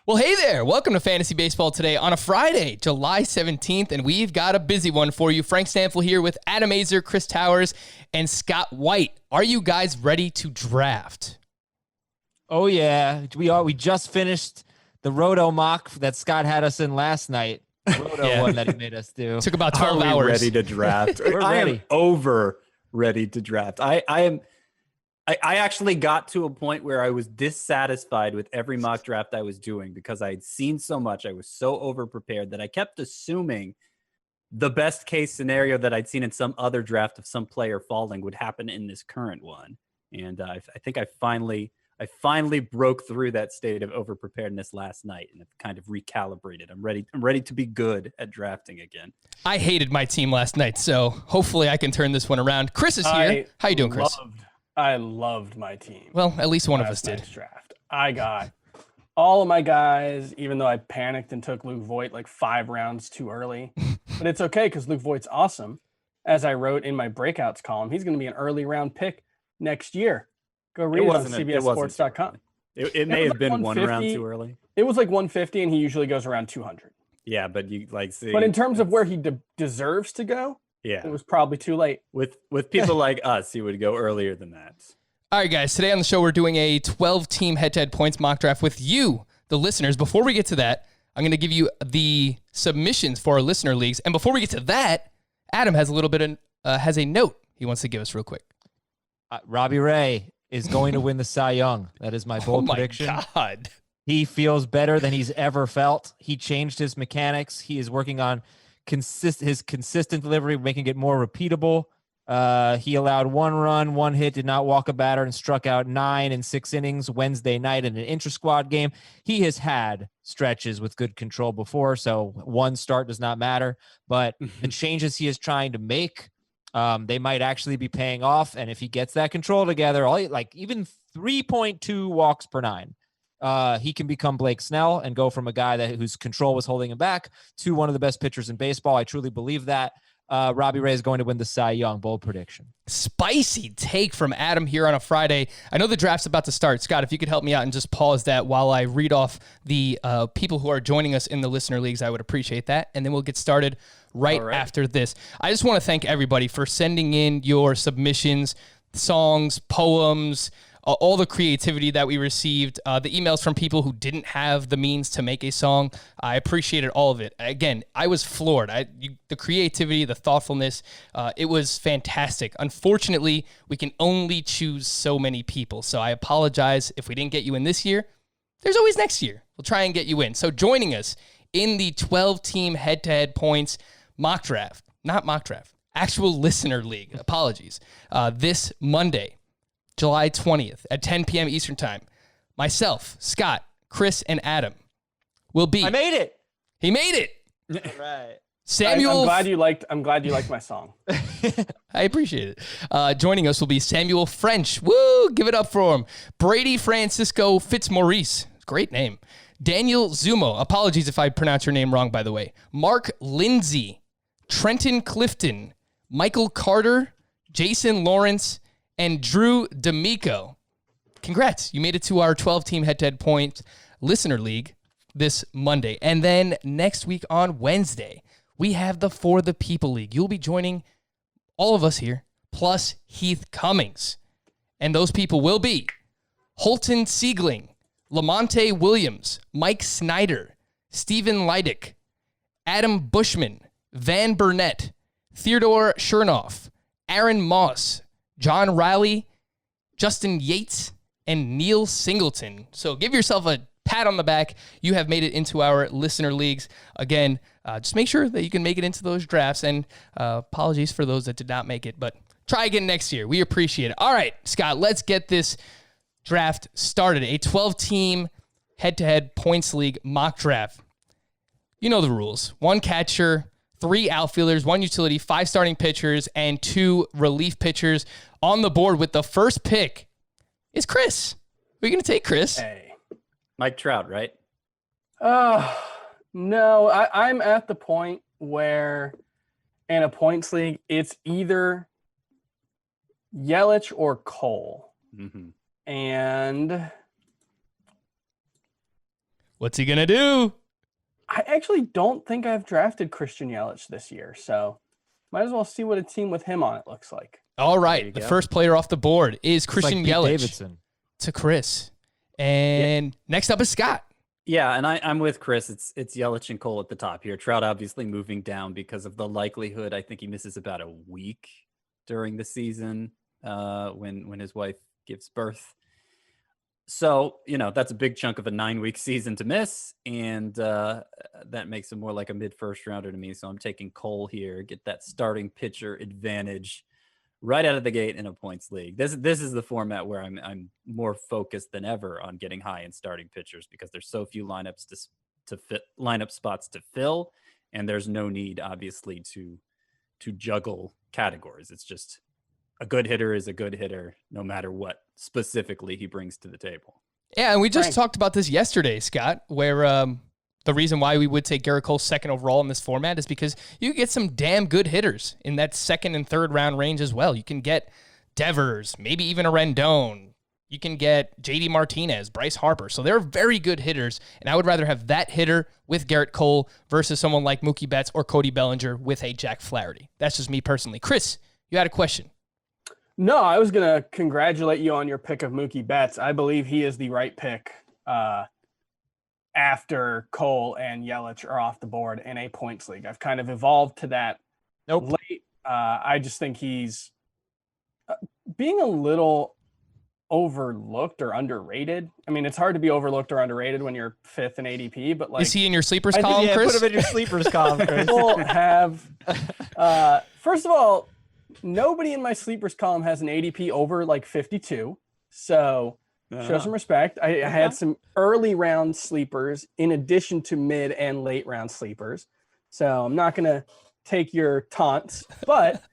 Well, hey there. Welcome to Fantasy Baseball today on a Friday, July 17th, and we've got a busy one for you. Frank Stanfield here with Adam Azer, Chris Towers, and Scott White. Are you guys ready to draft? Oh, yeah. We are. We just finished the Roto mock that Scott had us in last night. Roto one that he made us do. Took about 12 Are we hours. ready to draft? We're I ready. am over ready to draft. I actually got to a point where I was dissatisfied with every mock draft I was doing because I had seen so much. I was so over-prepared that I kept assuming the best case scenario that I'd seen in some other draft of some player falling would happen in this current one. And I think I finally broke through that state of over-preparedness last night and have kind of recalibrated. I'm ready to be good at drafting again. I hated my team last night, so hopefully I can turn this one around. Chris is here. How you doing, Chris? I loved my team. Well, at least one of us did. Draft. I got all of my guys, even though I panicked and took Luke Voit like 5 rounds too early. But it's okay because Luke Voit's awesome. As I wrote in my breakouts column, he's going to be an early round pick next year. Go read it on CBSSports.com. It may have been 1 round too early. It was like 150, and he usually goes around 200. Yeah, but you see. But in terms of where he deserves to go, yeah, it was probably too late. With people like us, he would go earlier than that. All right, guys. Today on the show, we're doing a 12-team head-to-head points mock draft with you, the listeners. Before we get to that, I'm going to give you the submissions for our listener leagues. And before we get to that, Adam has a little bit of has a note he wants to give us real quick. Robbie Ray is going to win the Cy Young. That is my bold prediction. Oh, my God. He feels better than he's ever felt. He changed his mechanics. He is working on his consistent delivery, making it more repeatable. He allowed 1 run, 1 hit, did not walk a batter, and struck out 9 in 6 innings Wednesday night in an intra-squad game. He has had stretches with good control before, so 1 start does not matter. But the changes he is trying to make, they might actually be paying off. And if he gets that control together, even 3.2 walks per 9, he can become Blake Snell and go from a guy whose control was holding him back to one of the best pitchers in baseball. I truly believe that. Robbie Ray is going to win the Cy Young. Bold prediction. Spicy take from Adam here on a Friday. I know the draft's about to start. Scott, if you could help me out and just pause that while I read off the people who are joining us in the listener leagues, I would appreciate that. And then we'll get started right after this. I just want to thank everybody for sending in your submissions, songs, poems, all the creativity that we received, the emails from people who didn't have the means to make a song. I appreciated all of it. Again, I was floored. The creativity, the thoughtfulness, it was fantastic. Unfortunately, we can only choose so many people. So I apologize if we didn't get you in this year. There's always next year. We'll try and get you in. So joining us in the 12-team head-to-head points mock draft, not mock draft, actual listener league, apologies, this Monday, July 20th at 10 p.m. Eastern Time. Myself, Scott, Chris, and Adam will be. I made it. He made it. All right. Samuel. I'm glad you liked my song. I appreciate it. Joining us will be Samuel French. Woo! Give it up for him. Brady Francisco Fitzmaurice. Great name. Daniel Zumo. Apologies if I pronounce your name wrong, by the way. Mark Lindsay. Trenton Clifton. Michael Carter. Jason Lawrence. And Drew D'Amico. Congrats. You made it to our 12-team head-to-head points listener league this Monday. And then next week on Wednesday, we have the For the People League. You'll be joining all of us here, plus Heath Cummings. And those people will be Holton Siegling, Lamonte Williams, Mike Snyder, Stephen Leidick, Adam Bushman, Van Burnett, Theodore Chernoff, Aaron Moss, John Riley, Justin Yates, and Neil Singleton. So give yourself a pat on the back. You have made it into our listener leagues. Again, just make sure that you can make it into those drafts. And apologies for those that did not make it, but try again next year. We appreciate it. All right, Scott, let's get this draft started. A 12-team head-to-head points league mock draft. You know the rules. 1 catcher, 3 outfielders, 1 utility, 5 starting pitchers, and 2 relief pitchers. On the board with the first pick is Chris. Who are you going to take, Chris? Hey. Mike Trout, right? No, I'm at the point where in a points league, it's either Yelich or Cole. Mm-hmm. And What's he going to do? I actually don't think I've drafted Christian Yelich this year, so might as well see what a team with him on it looks like. All right. The first player off the board is Christian Pete Yelich Davidson. to Chris. And next up is Scott. Yeah, and I'm with Chris. It's Yelich and Cole at the top here. Trout obviously moving down because of the likelihood. I think he misses about a week during the season when his wife gives birth. So, that's a big chunk of a 9-week season to miss, and that makes him more like a mid-first rounder to me. So I'm taking Cole here, get that starting pitcher advantage right out of the gate in a points league. This is the format where I'm more focused than ever on getting high in starting pitchers because there's so few lineups to fit lineup spots to fill, and there's no need obviously to juggle categories. It's just a good hitter is a good hitter no matter what specifically he brings to the table. Yeah, and we just talked about this yesterday, Scott, where the reason why we would take Garrett Cole second overall in this format is because you get some damn good hitters in that second and third round range as well. You can get Devers, maybe even a Rendon. You can get JD Martinez, Bryce Harper. So they're very good hitters, and I would rather have that hitter with Garrett Cole versus someone like Mookie Betts or Cody Bellinger with a Jack Flaherty. That's just me personally. Chris, you had a question. No, I was going to congratulate you on your pick of Mookie Betts. I believe he is the right pick after Cole and Yelich are off the board in a points league. I've kind of evolved to that late. I just think he's being a little overlooked or underrated. I mean, it's hard to be overlooked or underrated when you're fifth in ADP, but is he in your sleepers column, Chris? Put him in your sleepers column, Chris. People have, first of all, nobody in my sleepers column has an ADP over 52. So show some respect. I had some early round sleepers in addition to mid and late round sleepers. So I'm not going to take your taunts, but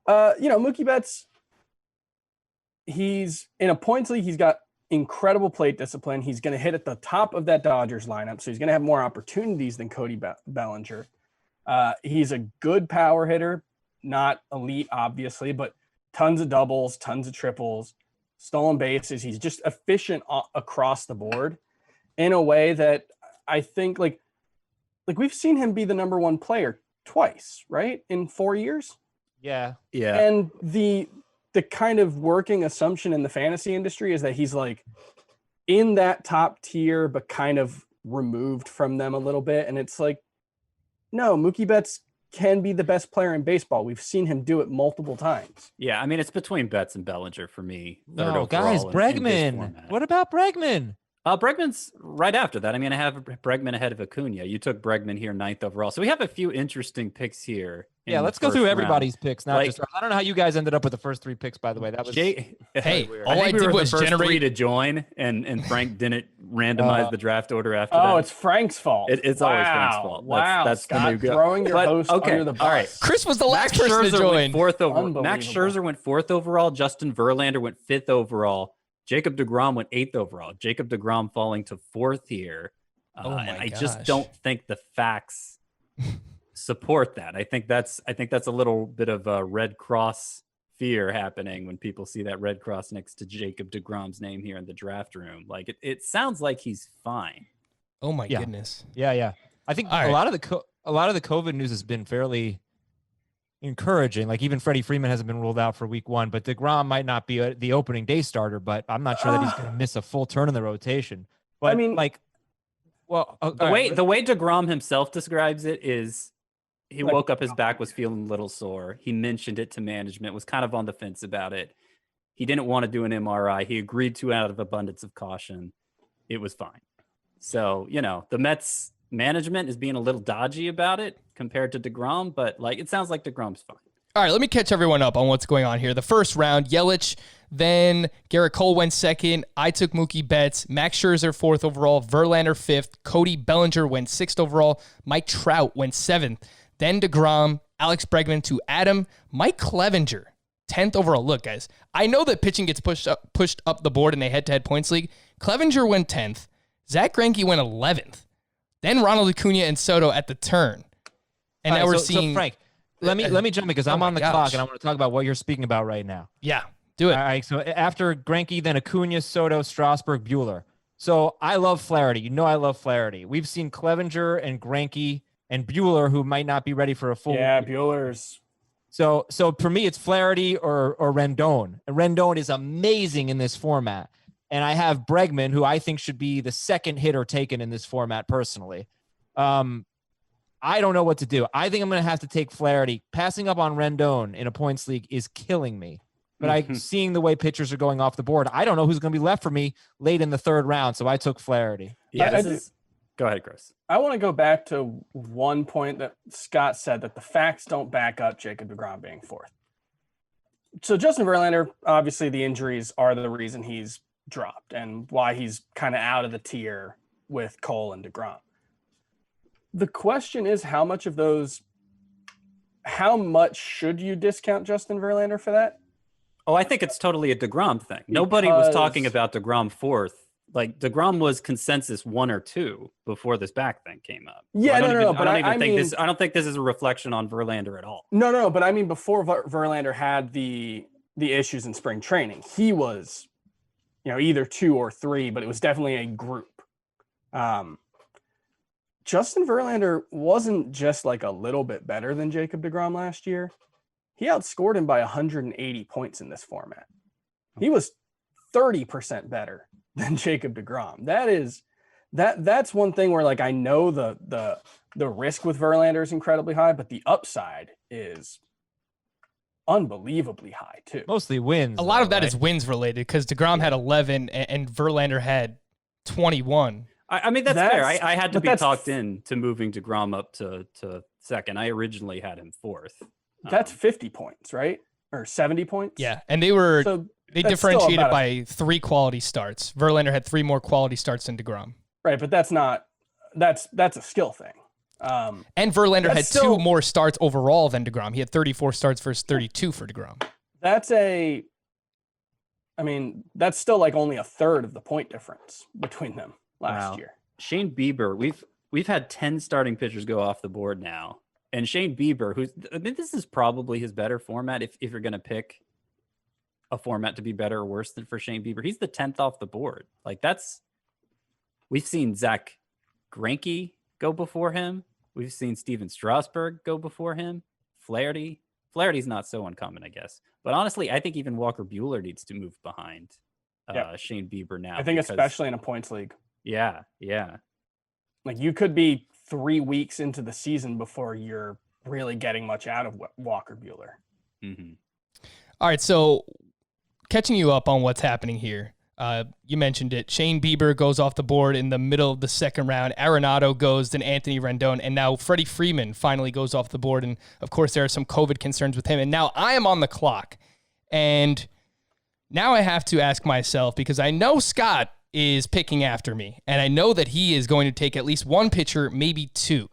Mookie Betts, he's in a points league. He's got incredible plate discipline. He's going to hit at the top of that Dodgers lineup. So he's going to have more opportunities than Cody Bellinger. He's a good power hitter. Not elite, obviously, but tons of doubles, tons of triples, stolen bases. He's just efficient across the board in a way that I think like we've seen him be the number one player twice, right? In 4 years. Yeah. And the kind of working assumption in the fantasy industry is that he's like in that top tier, but kind of removed from them a little bit. And it's like, no, Mookie Betts can be the best player in baseball. We've seen him do it multiple times. Yeah, I mean, it's between Betts and Bellinger for me. No, guys, Bregman. What about Bregman? Bregman's right after that. I mean, I have Bregman ahead of Acuna. You took Bregman here 9th overall. So we have a few interesting picks here. Yeah, let's go through everybody's picks, not just ours. I don't know how you guys ended up with the first 3 picks, by the way. That was hey, all I did was generate 3 to join, and Frank didn't randomize the draft order after that. Oh, it's Frank's fault. It's always Frank's fault. That's Scott, the new go. throwing your host under the bus. All right. Chris was the last person to join. Max Scherzer went 4th overall. Justin Verlander went 5th overall. Jacob deGrom went 8th overall. Jacob deGrom falling to 4th here. I just don't think the facts support that. I think that's a little bit of a Red Cross fear happening when people see that Red Cross next to Jacob deGrom's name here in the draft room. Like it sounds like he's fine. Oh my goodness. Yeah. I think a lot of the COVID news has been fairly encouraging. Like even Freddie Freeman hasn't been ruled out for week 1, but deGrom might not be the opening day starter, but I'm not sure that he's going to miss a full turn in the rotation. But I mean, the way deGrom himself describes it is he woke up, his back was feeling a little sore. He mentioned it to management, was kind of on the fence about it. He didn't want to do an MRI. He agreed to out of abundance of caution. It was fine. So, the Mets management is being a little dodgy about it compared to deGrom, but it sounds like deGrom's fine. All right, let me catch everyone up on what's going on here. The first round, Yelich, then Garrett Cole went second. I took Mookie Betts. Max Scherzer 4th overall. Verlander 5th. Cody Bellinger went 6th overall. Mike Trout went 7th. Then deGrom, Alex Bregman to Adam. Mike Clevenger, 10th overall. Look, guys, I know that pitching gets pushed up the board in a head-to-head points league. Clevenger went 10th. Zach Greinke went 11th. Then Ronald Acuna and Soto at the turn. And now we're seeing... So Frank, let me jump in because I'm on the clock and I want to talk about what you're speaking about right now. Yeah, do it. All right, so after Greinke, then Acuna, Soto, Strasburg, Buehler. So I love Flaherty. I love Flaherty. We've seen Clevenger and Greinke and Buehler, who might not be ready for a full. Yeah, Buehler's. So for me, it's Flaherty or Rendon. And Rendon is amazing in this format. And I have Bregman, who I think should be the second hitter taken in this format personally. I don't know what to do. I think I'm going to have to take Flaherty. Passing up on Rendon in a points league is killing me. But seeing the way pitchers are going off the board, I don't know who's going to be left for me late in the third round. So I took Flaherty. Yeah, go ahead, Chris. I want to go back to one point that Scott said, that the facts don't back up Jacob deGrom being fourth. So Justin Verlander, obviously the injuries are the reason he's dropped and why he's kind of out of the tier with Cole and deGrom. The question is, how much should you discount Justin Verlander for that? Oh, I think it's totally a DeGrom thing. Nobody was talking about DeGrom fourth. Like, DeGrom was consensus 1 or 2 before this back thing came up. Yeah, So I don't think this is a reflection on Verlander at all. No, but I mean, before Verlander had the issues in spring training, he was, either 2 or 3, but it was definitely a group. Justin Verlander wasn't just like a little bit better than Jacob deGrom last year. He outscored him by 180 points in this format. He was 30% better than Jacob deGrom. That's one thing where, like, I know the risk with Verlander is incredibly high, but the upside is unbelievably high too. Mostly wins. A lot of that is wins related, because deGrom had 11 and Verlander had 21. I mean, that's fair. I had to be talked into moving deGrom up to second. I originally had him fourth. That's 50 points, right? Or 70 points? Yeah, and they differentiated by 3 quality starts. Verlander had 3 more quality starts than deGrom. Right, but that's a skill thing. And Verlander had 2 more starts overall than deGrom. He had 34 starts versus 32 for deGrom. That's still like only a third of the point difference between them last year. Shane Bieber, we've had 10 starting pitchers go off the board now. And Shane Bieber, this is probably his better format if you're going to pick a format to be better or worse than for Shane Bieber. He's the 10th off the board. Like, we've seen Zach Greinke go before him. We've seen Steven Strasburg go before him. Flaherty's not so uncommon, I guess. But honestly, I think even Walker Buehler needs to move behind Shane Bieber now. I think especially in a points league. Yeah. Like, you could be 3 weeks into the season before you're really getting much out of Walker Buehler. Mm-hmm. All right, so catching you up on what's happening here. You mentioned it. Shane Bieber goes off the board in the middle of the second round. Arenado goes, then Anthony Rendon, and now Freddie Freeman finally goes off the board. And, of course, there are some COVID concerns with him. And now I am on the clock. And now I have to ask myself, because I know Scott is picking after me, and I know that he is going to take at least 1 pitcher, maybe 2.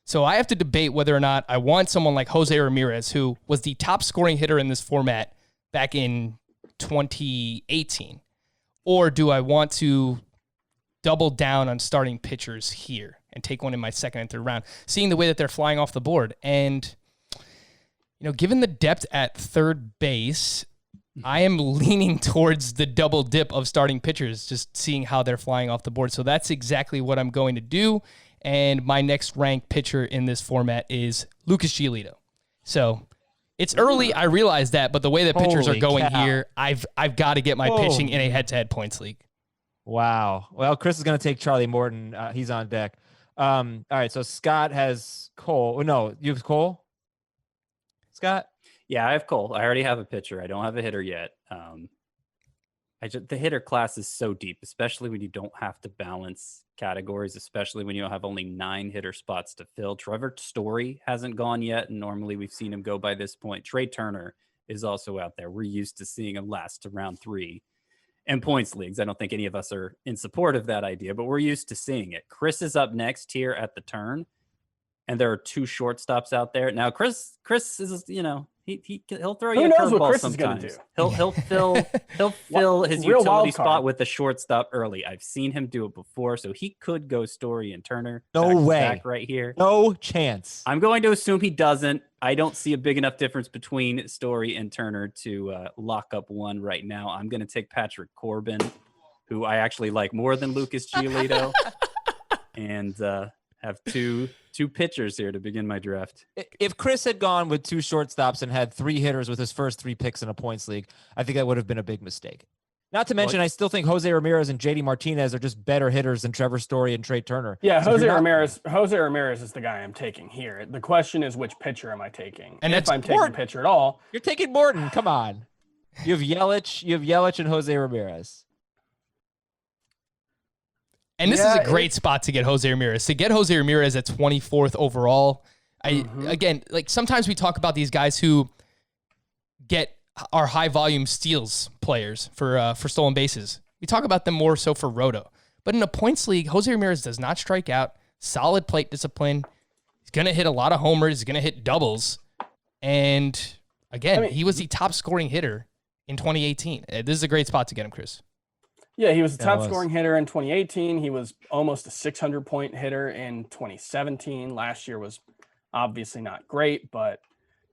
So I have to debate whether or not I want someone like Jose Ramirez, who was the top scoring hitter in this format back in 2018, or do I want to double down on starting pitchers here and take one in my second and third round, seeing the way that they're flying off the board. And, given the depth at third base, I am leaning towards the double dip of starting pitchers, just seeing how they're flying off the board. So that's exactly what I'm going to do. And my next ranked pitcher in this format is Lucas Giolito. So it's early, I realize that, but the way that pitchers are going here, I've got to get my pitching in a head-to-head points league. Wow. Well, Chris is going to take Charlie Morton. He's on deck. All right, so Scott has Cole. Oh, no, you have Cole? Scott? Yeah, I have Cole. I already have a pitcher. I don't have a hitter yet. The hitter class is so deep, especially when you don't have to balance categories, especially when you have only 9 hitter spots to fill. Trevor Story hasn't gone yet, and normally we've seen him go by this point. Trea Turner is also out there. We're used to seeing him last to round 3 in points leagues. I don't think any of us are in support of that idea, but we're used to seeing it. Chris is up next here at the turn, and there are 2 shortstops out there. Now, Chris is, he'll throw you a curveball sometimes. He'll fill his utility spot with the shortstop early. I've seen him do it before, so he could go Story and Turner. No way. Back right here. No chance. I'm going to assume he doesn't. I don't see a big enough difference between Story and Turner to lock up one right now. I'm going to take Patrick Corbin. who I actually like more than Lucas Giolito, and have two pitchers here to begin my draft. If Chris had gone with 2 shortstops and had 3 hitters with his first 3 picks in a points league, I think that would have been a big mistake. Not to mention, I still think Jose Ramirez and JD Martinez are just better hitters than Trevor Story and Trea Turner. Yeah, Jose Ramirez is the guy I'm taking here. The question is, which pitcher am I taking? And if I'm taking a pitcher at all. You're taking Morton. Come on. You have Yelich and Jose Ramirez. And this is a great spot to get Jose Ramirez. To get Jose Ramirez at 24th overall, again, like sometimes we talk about these guys who are high volume steals players for stolen bases. We talk about them more so for Roto. But in a points league, Jose Ramirez does not strike out, solid plate discipline. He's going to hit a lot of homers. He's going to hit doubles. And again, he was the top scoring hitter in 2018. This is a great spot to get him, Chris. Yeah, he was the top scoring hitter in 2018. He was almost a 600-point hitter in 2017. Last year was obviously not great, but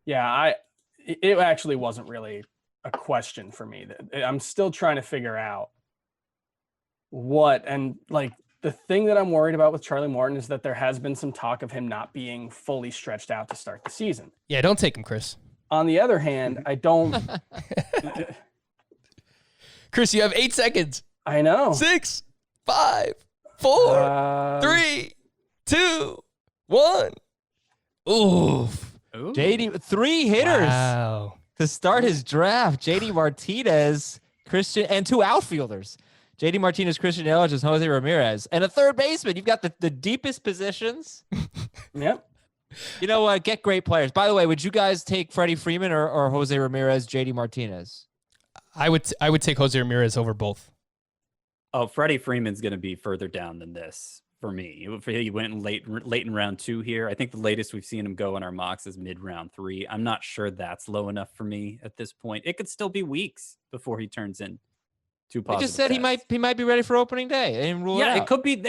yeah, it actually wasn't really a question for me. I'm still trying to figure out the thing that I'm worried about with Charlie Morton is that there has been some talk of him not being fully stretched out to start the season. Yeah, don't take him, Chris. On the other hand, I don't. Chris, you have 8 seconds. I know. 6, 5, 4, 3, 2, 1. Oof. JD, 3 hitters to start his draft. JD Martinez, Christian, and 2 outfielders. JD Martinez, Christian Yelich, and Jose Ramirez. And a third baseman. You've got the deepest positions. Yep. You know what? Get great players. By the way, would you guys take Freddie Freeman or Jose Ramirez, JD Martinez? I would take Jose Ramirez over both. Oh, Freddie Freeman's going to be further down than this for me. He went late in round 2 here. I think the latest we've seen him go in our mocks is mid round 3. I'm not sure that's low enough for me at this point. It could still be weeks before he turns in 2 positive. He just said tests. he might be ready for opening day. They didn't rule it out. It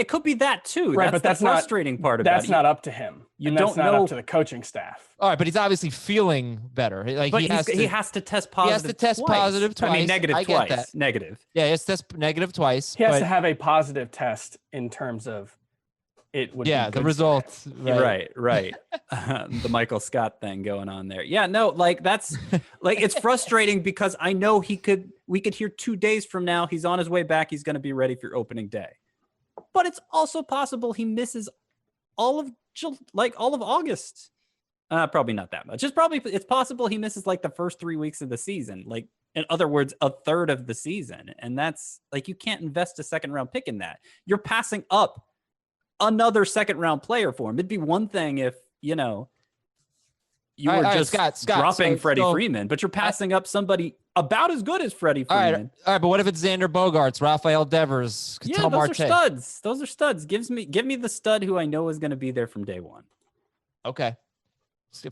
could be that too. Right, that's but that's the frustrating part about it. That's not up to him. You don't not know up to the coaching staff. All right, but he's obviously feeling better. Like but he has to test positive. He has to test positive twice. I mean, negative I twice. Get that. Negative. Yeah, he has to test negative twice. He has to have a positive test in terms of it would. Yeah, be good the results. Right. The Michael Scott thing going on there. Yeah, no, like that's like it's frustrating because I know we could hear 2 days from now he's on his way back. He's going to be ready for opening day. But it's also possible he misses all of August. Probably not that much. It's possible he misses like the first 3 weeks of the season. Like, in other words, a third of the season. And that's like, you can't invest a second round pick in that. You're passing up another second round player for him. It'd be one thing if, you were just dropping Freddie Freeman, but you're passing up somebody about as good as Freddie Freeman. All right, but what if it's Xander Bogaerts, Rafael Devers, Ketel Marte? Are studs. Those are studs. Give me the stud who I know is going to be there from day one. Okay.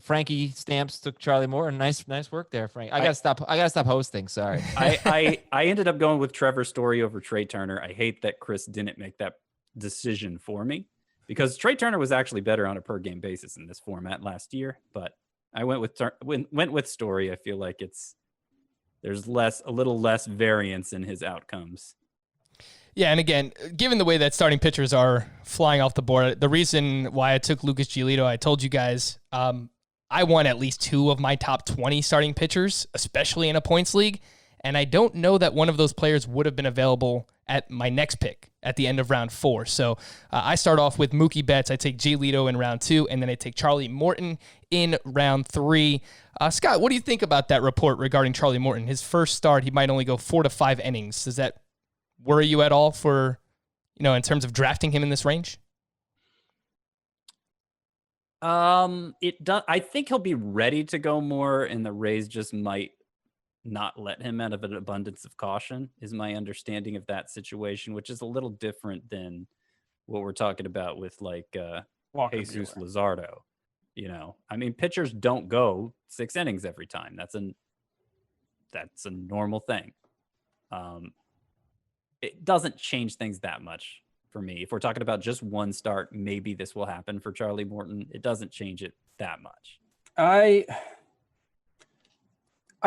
Frankie Stamps took Charlie Morton. Nice work there, Frank. I gotta stop hosting. Sorry. I ended up going with Trevor Story over Trea Turner. I hate that Chris didn't make that decision for me because Trea Turner was actually better on a per game basis in this format last year, but I went with Story. I feel like there's a little less variance in his outcomes. Yeah, and again, given the way that starting pitchers are flying off the board, the reason why I took Lucas Giolito, I told you guys, I won at least 2 of my top 20 starting pitchers, especially in a points league, and I don't know that one of those players would have been available at my next pick at the end of round 4. So I start off with Mookie Betts. I take Giolito in round 2, and then I take Charlie Morton in round 3. Scott, what do you think about that report regarding Charlie Morton? His first start, he might only go 4 to 5 innings. Does that worry you at all for, in terms of drafting him in this range? It does. I think he'll be ready to go more, and the Rays just might not let him out of an abundance of caution, is my understanding of that situation, which is a little different than what we're talking about with like Jesus Luzardo. I mean, pitchers don't go 6 innings every time. That's a normal thing. It doesn't change things that much for me. If we're talking about just one start, maybe this will happen for Charlie Morton. It doesn't change it that much. I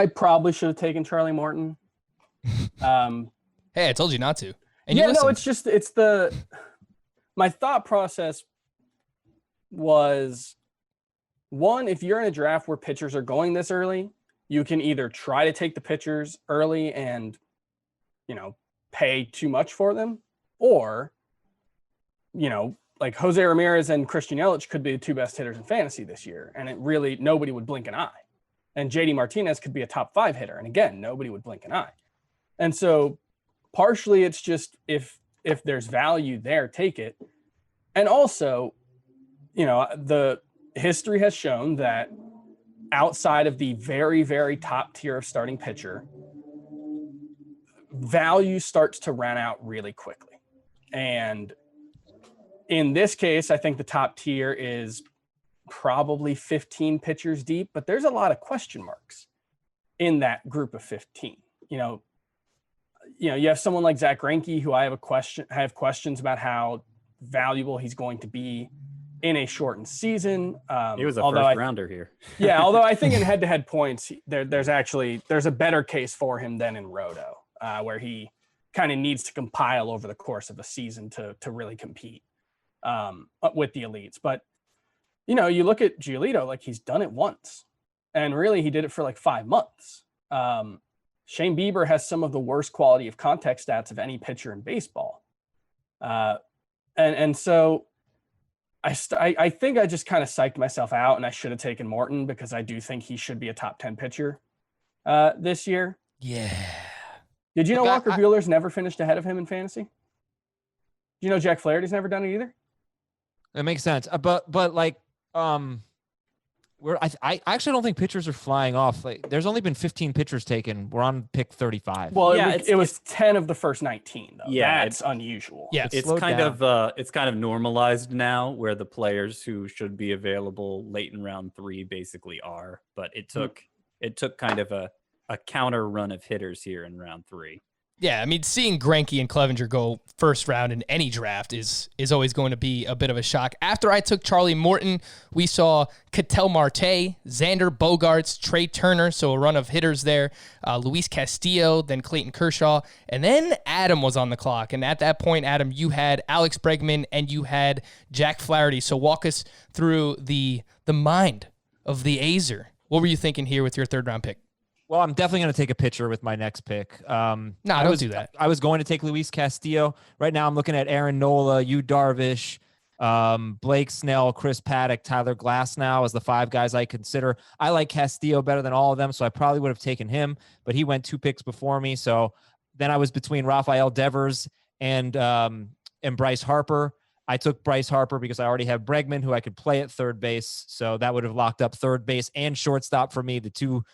probably should have taken Charlie Morton. Hey, I told you not to. And you yeah, no, listen. it's my thought process was, one, if you're in a draft where pitchers are going this early, you can either try to take the pitchers early and, pay too much for them, or, like Jose Ramirez and Christian Yelich could be the two best hitters in fantasy this year. And it really, nobody would blink an eye. And JD Martinez could be a top 5 hitter. And again, nobody would blink an eye. And so partially it's just, if there's value there, take it. And also, the history has shown that outside of the very, very top tier of starting pitcher, value starts to run out really quickly. And in this case, I think the top tier is probably 15 pitchers deep, but there's a lot of question marks in that group of 15. You have someone like Zach Greinke, who I have questions about how valuable he's going to be in a shortened season. He was a first rounder here. Yeah, although I think in head-to-head points, there's a better case for him than in Roto, where he kind of needs to compile over the course of a season to really compete with the elites. But, you look at Giolito, like he's done it once, and really he did it for like 5 months. Shane Bieber has some of the worst quality of contact stats of any pitcher in baseball. And so I think I just kind of psyched myself out, and I should have taken Morton because I do think he should be a top 10 pitcher this year. Yeah. Did you know Walker Buehler's never finished ahead of him in fantasy? Do you know Jack Flaherty's never done it either? It makes sense. But like, I actually don't think pitchers are flying off. Like, there's only been 15 pitchers taken. We're on pick 35. Well, yeah, it was 10 of the first 19 though. Yeah, that's unusual. Yeah, it's kind of normalized now, where the players who should be available late in round 3 basically are. But it took kind of a counter run of hitters here in round 3. Yeah, I mean, seeing Greinke and Clevenger go first round in any draft is always going to be a bit of a shock. After I took Charlie Morton, we saw Ketel Marte, Xander Bogaerts, Trea Turner, so a run of hitters there, Luis Castillo, then Clayton Kershaw, and then Adam was on the clock. And at that point, Adam, you had Alex Bregman and you had Jack Flaherty. So walk us through the mind of the Azer. What were you thinking here with your third-round pick? Well, I'm definitely going to take a pitcher with my next pick. Don't do that. I was going to take Luis Castillo. Right now, I'm looking at Aaron Nola, Yu Darvish, Blake Snell, Chris Paddock, Tyler Glasnow as the 5 guys I consider. I like Castillo better than all of them, so I probably would have taken him, but he went 2 picks before me. So then I was between Rafael Devers and Bryce Harper. I took Bryce Harper because I already have Bregman, who I could play at third base. So that would have locked up third base and shortstop for me, the two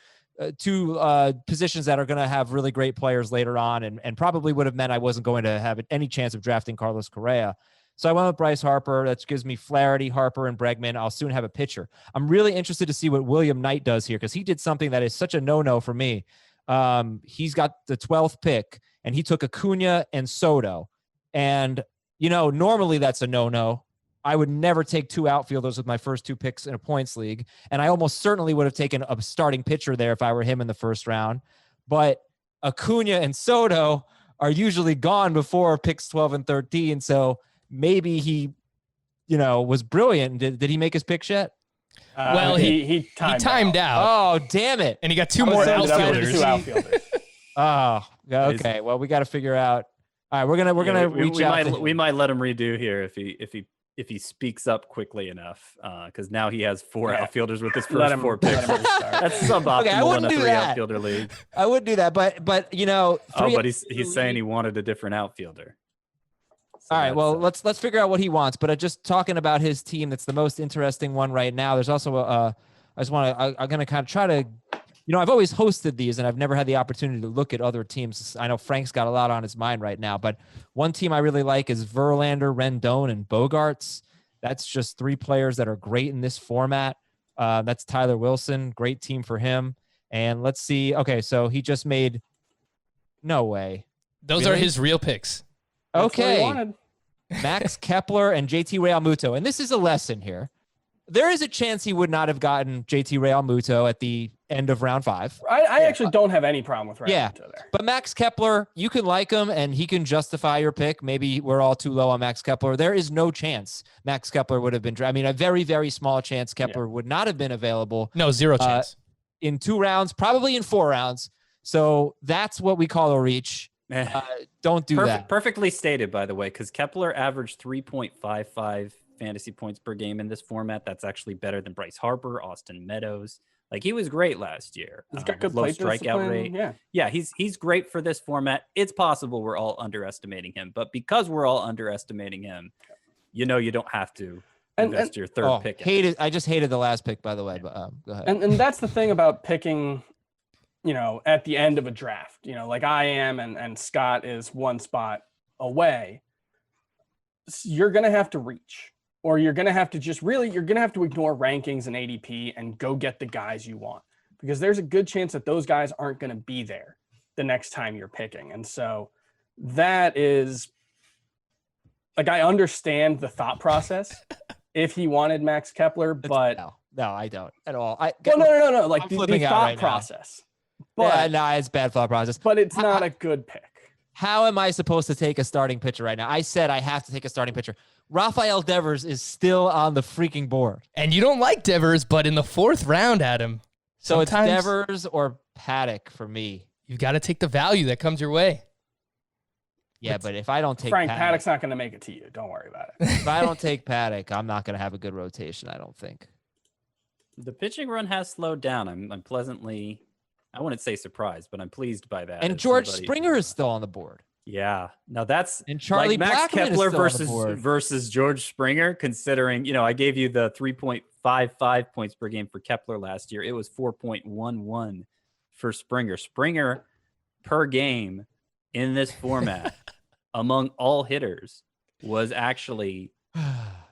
positions that are going to have really great players later on, and probably would have meant I wasn't going to have any chance of drafting Carlos Correa. So I went with Bryce Harper. That gives me Flaherty, Harper, and Bregman. I'll soon have a pitcher. I'm really interested to see what William Knight does here, because he did something that is such a no-no for me. He's got the 12th pick, and he took Acuna and Soto. And, normally that's a no-no. I would never take 2 outfielders with my first 2 picks in a points league. And I almost certainly would have taken a starting pitcher there if I were him in the first round. But Acuna and Soto are usually gone before picks 12 and 13. So maybe he, was brilliant. Did he make his picks yet? Well, he timed out. Oh, damn it. And he got 2 more outfielders. 2 outfielders. Oh, okay. Well, we got to figure out. All right, we're gonna reach out. We might let him redo here if he speaks up quickly enough, because now he has 4 outfielders with his first 4 picks. That's suboptimal in a 3 outfielder league. I would do that, but but he's saying he wanted a different outfielder. So all right, well, let's figure out what he wants. But just talking about his team, that's the most interesting one right now. There's also I'm gonna kind of try to. I've always hosted these, and I've never had the opportunity to look at other teams. I know Frank's got a lot on his mind right now, but one team I really like is Verlander, Rendon, and Bogarts. That's just 3 players that are great in this format. That's Tyler Wilson. Great team for him. And let's see. Okay, so he just made – no way. Those are his real picks. Okay. Max Kepler and JT Realmuto. And this is a lesson here. There is a chance he would not have gotten JT Realmuto at the end of round 5. I actually don't have any problem with Realmuto there. But Max Kepler, you can like him and he can justify your pick. Maybe we're all too low on Max Kepler. There is no chance Max Kepler would have been drafted. I mean, a very, very small chance Kepler would not have been available. No, zero chance. In 2 rounds, probably in 4 rounds. So that's what we call a reach. Don't do that. Perfectly stated, by the way, because Kepler averaged 3.55 fantasy points per game in this format. That's actually better than Bryce Harper, Austin Meadows. Like, he was great last year. He's got good low plate strikeout discipline. rate. Yeah, he's great for this format. It's possible we're all underestimating him, but because we're all underestimating him, you don't have to invest your third pick. I just hated the last pick, by the way. But go ahead. And that's the thing about picking, at the end of a draft. Like I am, and Scott is 1 spot away. You're gonna have to reach. Or you're going to have to you're going to have to ignore rankings and ADP and go get the guys you want, because there's a good chance that those guys aren't going to be there the next time you're picking. And so that is, like, I understand the thought process if he wanted Max Kepler, but no, I don't at all. No. Like the thought process. But it's bad thought process. But it's not a good pick. How am I supposed to take a starting pitcher right now? I said I have to take a starting pitcher. Rafael Devers is still on the freaking board. And you don't like Devers, but in the 4th round, Adam. So it's Devers or Paddock for me. You got to take the value that comes your way. Yeah, but if I don't take Paddock's not going to make it to you. Don't worry about it. If I don't take Paddock, I'm not going to have a good rotation, I don't think. The pitching run has slowed down. I'm pleasantly, I wouldn't say surprised, but I'm pleased by that. And George Springer is still on the board. Yeah. Now that's and Charlie like Max Blackman Kepler is versus George Springer, considering, I gave you the 3.55 points per game for Kepler last year. It was 4.11 for Springer. Springer per game in this format among all hitters was actually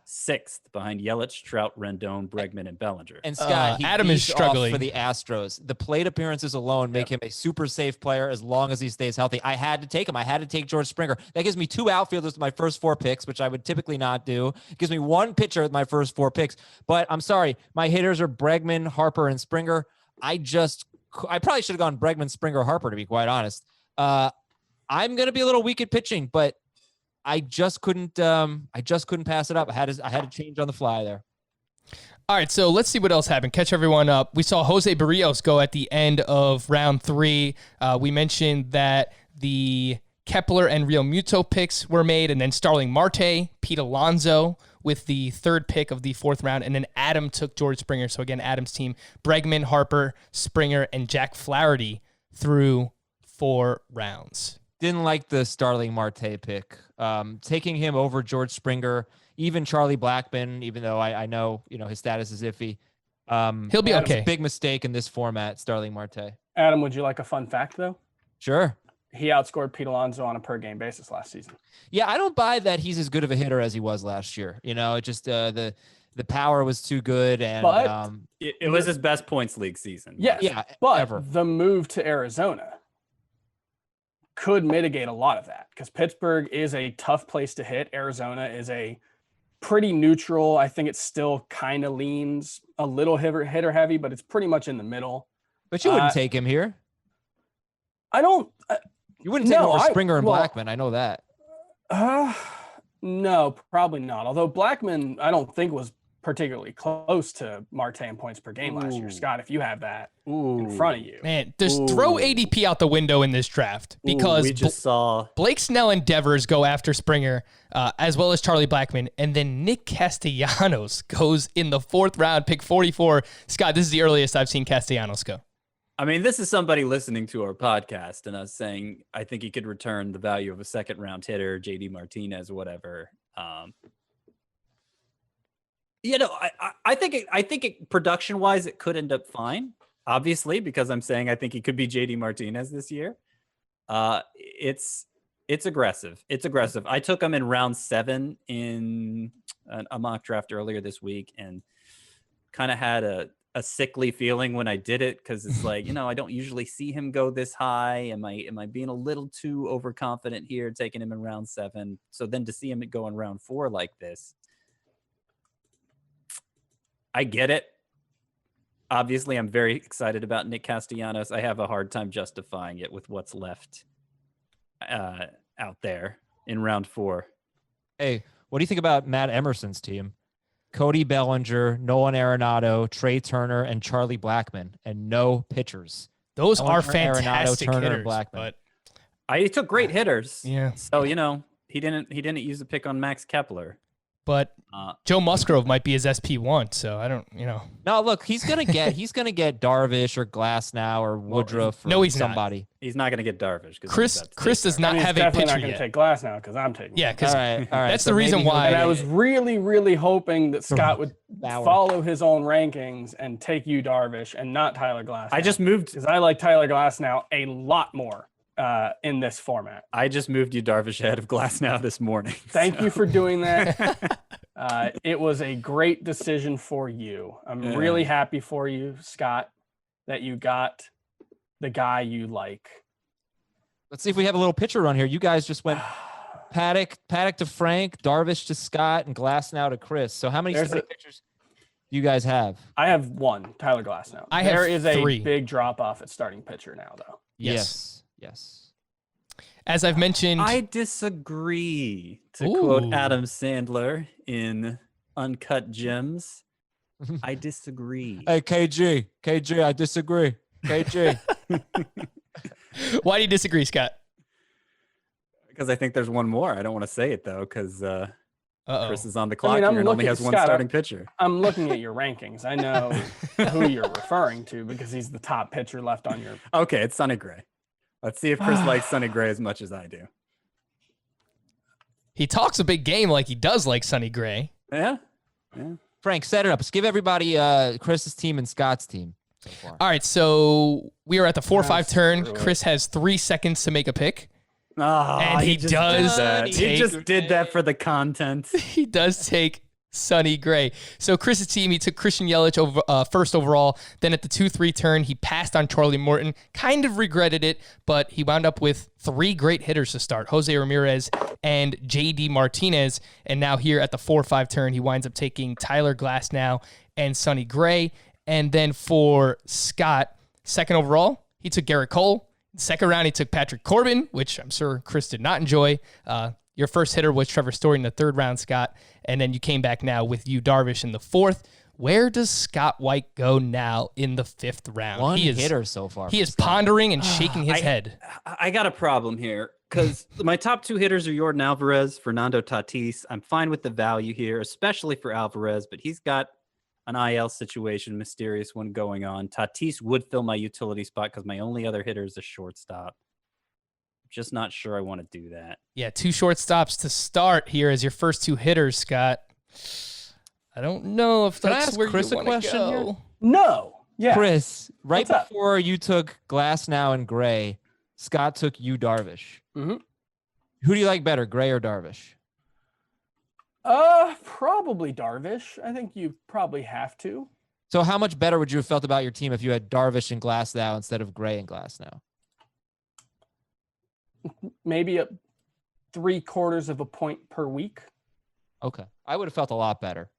6th behind Yelich, Trout, Rendon, Bregman, and Bellinger. And Scott, Adam is struggling for the Astros. The plate appearances alone make him a super safe player as long as he stays healthy. I had to take him. I had to take George Springer. That gives me 2 outfielders with my first 4 picks, which I would typically not do. It gives me 1 pitcher with my first 4 picks. But I'm sorry, my hitters are Bregman, Harper, and Springer. I probably should have gone Bregman, Springer, Harper, to be quite honest. I'm going to be a little weak at pitching, but I just couldn't pass it up. I had to change on the fly there. All right, so let's see what else happened. Catch everyone up. We saw Jose Barrios go at the end of round 3. We mentioned that the Kepler and Realmuto picks were made, and then Starling Marte, Pete Alonso with the 3rd pick of the 4th round, and then Adam took George Springer. So again, Adam's team, Bregman, Harper, Springer, and Jack Flaherty through 4 rounds. Didn't like the Starling Marte pick. Taking him over George Springer, even Charlie Blackman, even though I know, his status is iffy. He'll be okay. Big mistake in this format, Starling Marte. Adam, would you like a fun fact, though? Sure. He outscored Pete Alonso on a per-game basis last season. Yeah, I don't buy that he's as good of a hitter as he was last year. Just the power was too good. And but it was his best points league season. Yes, yeah, but ever. The move to Arizona could mitigate a lot of that, because Pittsburgh is a tough place to hit. Arizona is a pretty neutral. I think it still kind of leans a little hitter heavy, but it's pretty much in the middle. But you wouldn't take him here. I don't. You wouldn't take him over Springer and Blackman. I know that. No, probably not. Although Blackman, I don't think was particularly close to Marte in points per game last year. Scott, if you have that in front of you. Man, just throw ADP out the window in this draft, because we just saw Blake Snell and Devers go after Springer, as well as Charlie Blackman, and then Nick Castellanos goes in the 4th round, pick 44. Scott, this is the earliest I've seen Castellanos go. I mean, this is somebody listening to our podcast and us saying, I think he could return the value of a 2nd round hitter, JD Martinez, whatever. I think production wise, it could end up fine, obviously, because I'm saying I think he could be JD Martinez this year. It's aggressive. It's aggressive. I took him in round 7 in a mock draft earlier this week, and kind of had a sickly feeling when I did it, because it's like, I don't usually see him go this high. Am I being a little too overconfident here, taking him in round 7? So then to see him go in round 4 like this, I get it. obviously, I'm very excited about Nick Castellanos. I have a hard time justifying it with what's left out there in round 4. Hey, what do you think about Matt Emerson's team? Cody Bellinger, Nolan Arenado, Trea Turner, and Charlie Blackmon, and no pitchers. Those Bellinger, are fantastic Arenado, Turner, hitters, Blackmon. but He took great hitters. yeah. So, he didn't use a pick on Max Kepler. But Joe Musgrove might be his SP1, so I don't, No, look, he's gonna get Darvish or Glasnow or Woodruff or no, he's somebody. Not. He's not going to get Darvish. Chris does not have a definitely pitcher not going yet. to take Glass now because I'm taking. Yeah, because All right. that's So the reason maybe why. And I was really, really hoping that Scott would Bauer. follow his own rankings and take Yu Darvish and not Tyler Glass. I just moved. because I like Tyler Glass now a lot more in this format. I just moved you Darvish ahead of Glass now this morning. Thank you for doing that. It was a great decision for you. I'm really happy for you, Scott, that you got the guy you like. Let's see if we have a little pitcher run here. You guys just went Paddock to Frank, Darvish to Scott, and Glasnow to Chris. So how many starting pitchers do you guys have? I have one, Tyler Glass now. I have There is 3. a big drop off at starting pitcher now, though. Yes. As I've mentioned, I disagree. To Ooh. quote Adam Sandler in Uncut Gems, I disagree. Hey, KG, I disagree. KG. why do you disagree, Scott? Because I think there's one more. I don't want to say it though, because Uh-oh. Chris is on the clock I'm here and only looking- has one Scott, starting pitcher. I'm looking at your rankings. I know who you're referring to because he's the top pitcher left on your. Okay, it's Sonny Gray. Let's see if Chris likes Sonny Gray as much as I do. He talks a big game like he does like Sonny Gray. Yeah. Frank, set it up. Let's give everybody Chris's team and Scott's team so far. All right, so we are at the 4-5 turn. screw it. Chris has 3 seconds to make a pick. Oh, And he just does did that. He take- just did that for the content. He does take Sonny Gray. So Chris's team, he took Christian Yelich over first overall. Then at the 2-3 turn, he passed on Charlie Morton. Kind of regretted it, but he wound up with 3 great hitters to start: Jose Ramirez and JD Martinez. And now here at the 4-5 turn, he winds up taking Tyler Glasnow and Sonny Gray. And then for Scott, second overall, he took Garrett Cole. Second round, he took Patrick Corbin, which I'm sure Chris did not enjoy. Your first hitter was Trevor Story in the 3rd round, Scott. And then you came back now with Yu Darvish in the 4th. Where does Scott White go now in the 5th round? One he is, hitter so far. He for is Scott. pondering and shaking his head. I got a problem here because my top 2 hitters are Yordan Alvarez, Fernando Tatis. I'm fine with the value here, especially for Alvarez, but he's got an IL situation, mysterious one going on. Tatis would fill my utility spot because my only other hitter is a shortstop. Just not sure I want to do that. Yeah, 2 shortstops to start here as your first 2 hitters, Scott. I don't know if Can I that's ask where Chris you a want to question go. here? No. Yeah. Chris, right What's up? before you took Glasnow and Gray, Scott took Yu Darvish. Mhm. Who do you like better, Gray or Darvish? Probably Darvish. I think you probably have to. So how much better would you have felt about your team if you had Darvish and Glasnow instead of Gray and Glasnow? Maybe a 3/4 of a point per week. Okay. I would have felt a lot better.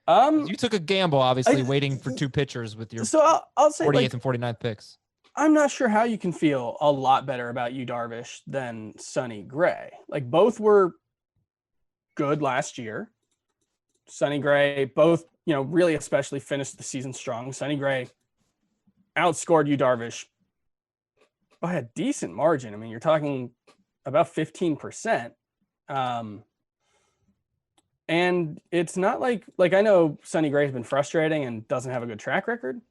Um, You took a gamble, obviously, I- waiting for 2 pitchers with your so I'll say 48th like, and 49th picks. I'm not sure how you can feel a lot better about Yu Darvish than Sonny Gray. Like both were good last year. Sonny Gray, both, really especially finished the season strong. Sonny Gray outscored Yu Darvish by a decent margin. I mean, you're talking about 15%. And it's not like I know Sonny Gray's been frustrating and doesn't have a good track record.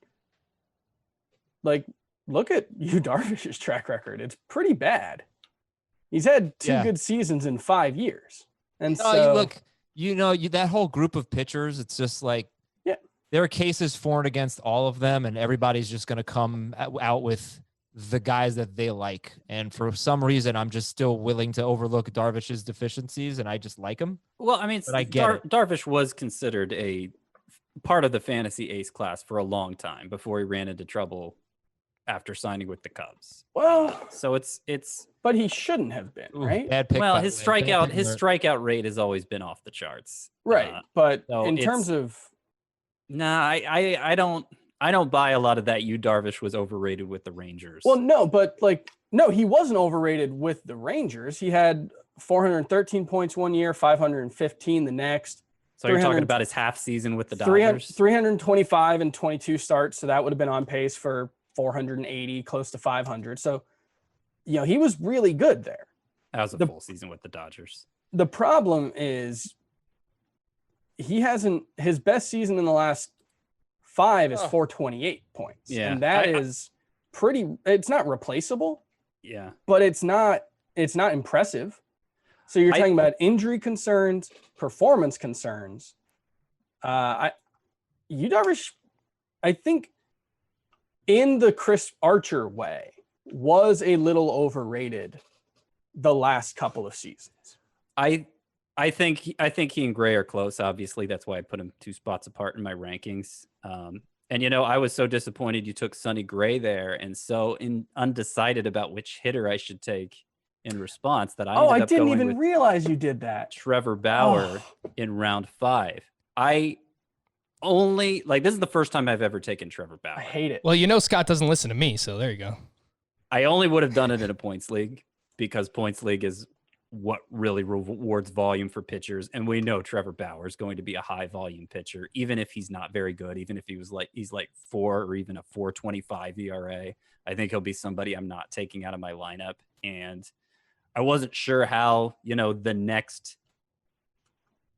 Like, look at Yu Darvish's track record. It's pretty bad. He's had 2 good seasons in 5 years. And No, so you look, that whole group of pitchers, it's just like, Yeah. there are cases for and against all of them, and everybody's just going to come out with the guys that they like. And for some reason, I'm just still willing to overlook Darvish's deficiencies, and I just like him. Well, I mean, But I get it. Darvish was considered a part of the fantasy ace class for a long time before he ran into trouble after signing with the Cubs. well, So it's but he shouldn't have been, Ooh, right? Bad pick. well, by the his way. Bad strikeout pick his alert. strikeout rate has always been off the charts. Right. But so in it's- terms of Nah, I I don't buy a lot of that. Yu Darvish was overrated with the Rangers. Well, no, but no, he wasn't overrated with the Rangers. He had 413 points one year, 515 the next. So you're talking about his half season with the Dodgers? 325 and 22 starts. So that would have been on pace for 480, close to 500. So, he was really good there. That was a full season with the Dodgers. The problem is his best season in the last 5 is 428 points. Yeah. And that is it's not replaceable. Yeah. But it's not impressive. So you're talking about injury concerns, performance concerns. Yu Darvish, I think, in the Chris Archer way, was a little overrated the last couple of seasons. I think he and Gray are close. Obviously, that's why I put him 2 spots apart in my rankings. And I was so disappointed you took Sonny Gray there, and so undecided about which hitter I should take in response that I didn't even realize you did that. Trevor Bauer in round 5. I only this is the first time I've ever taken Trevor Bauer. I hate it. Well, Scott doesn't listen to me, so there you go. I only would have done it in a points league because points league is what really rewards volume for pitchers. And we know Trevor Bauer is going to be a high volume pitcher, even if he's not very good, even if he's like 4 or even a 4.25 ERA. I think he'll be somebody I'm not taking out of my lineup. And I wasn't sure how, the next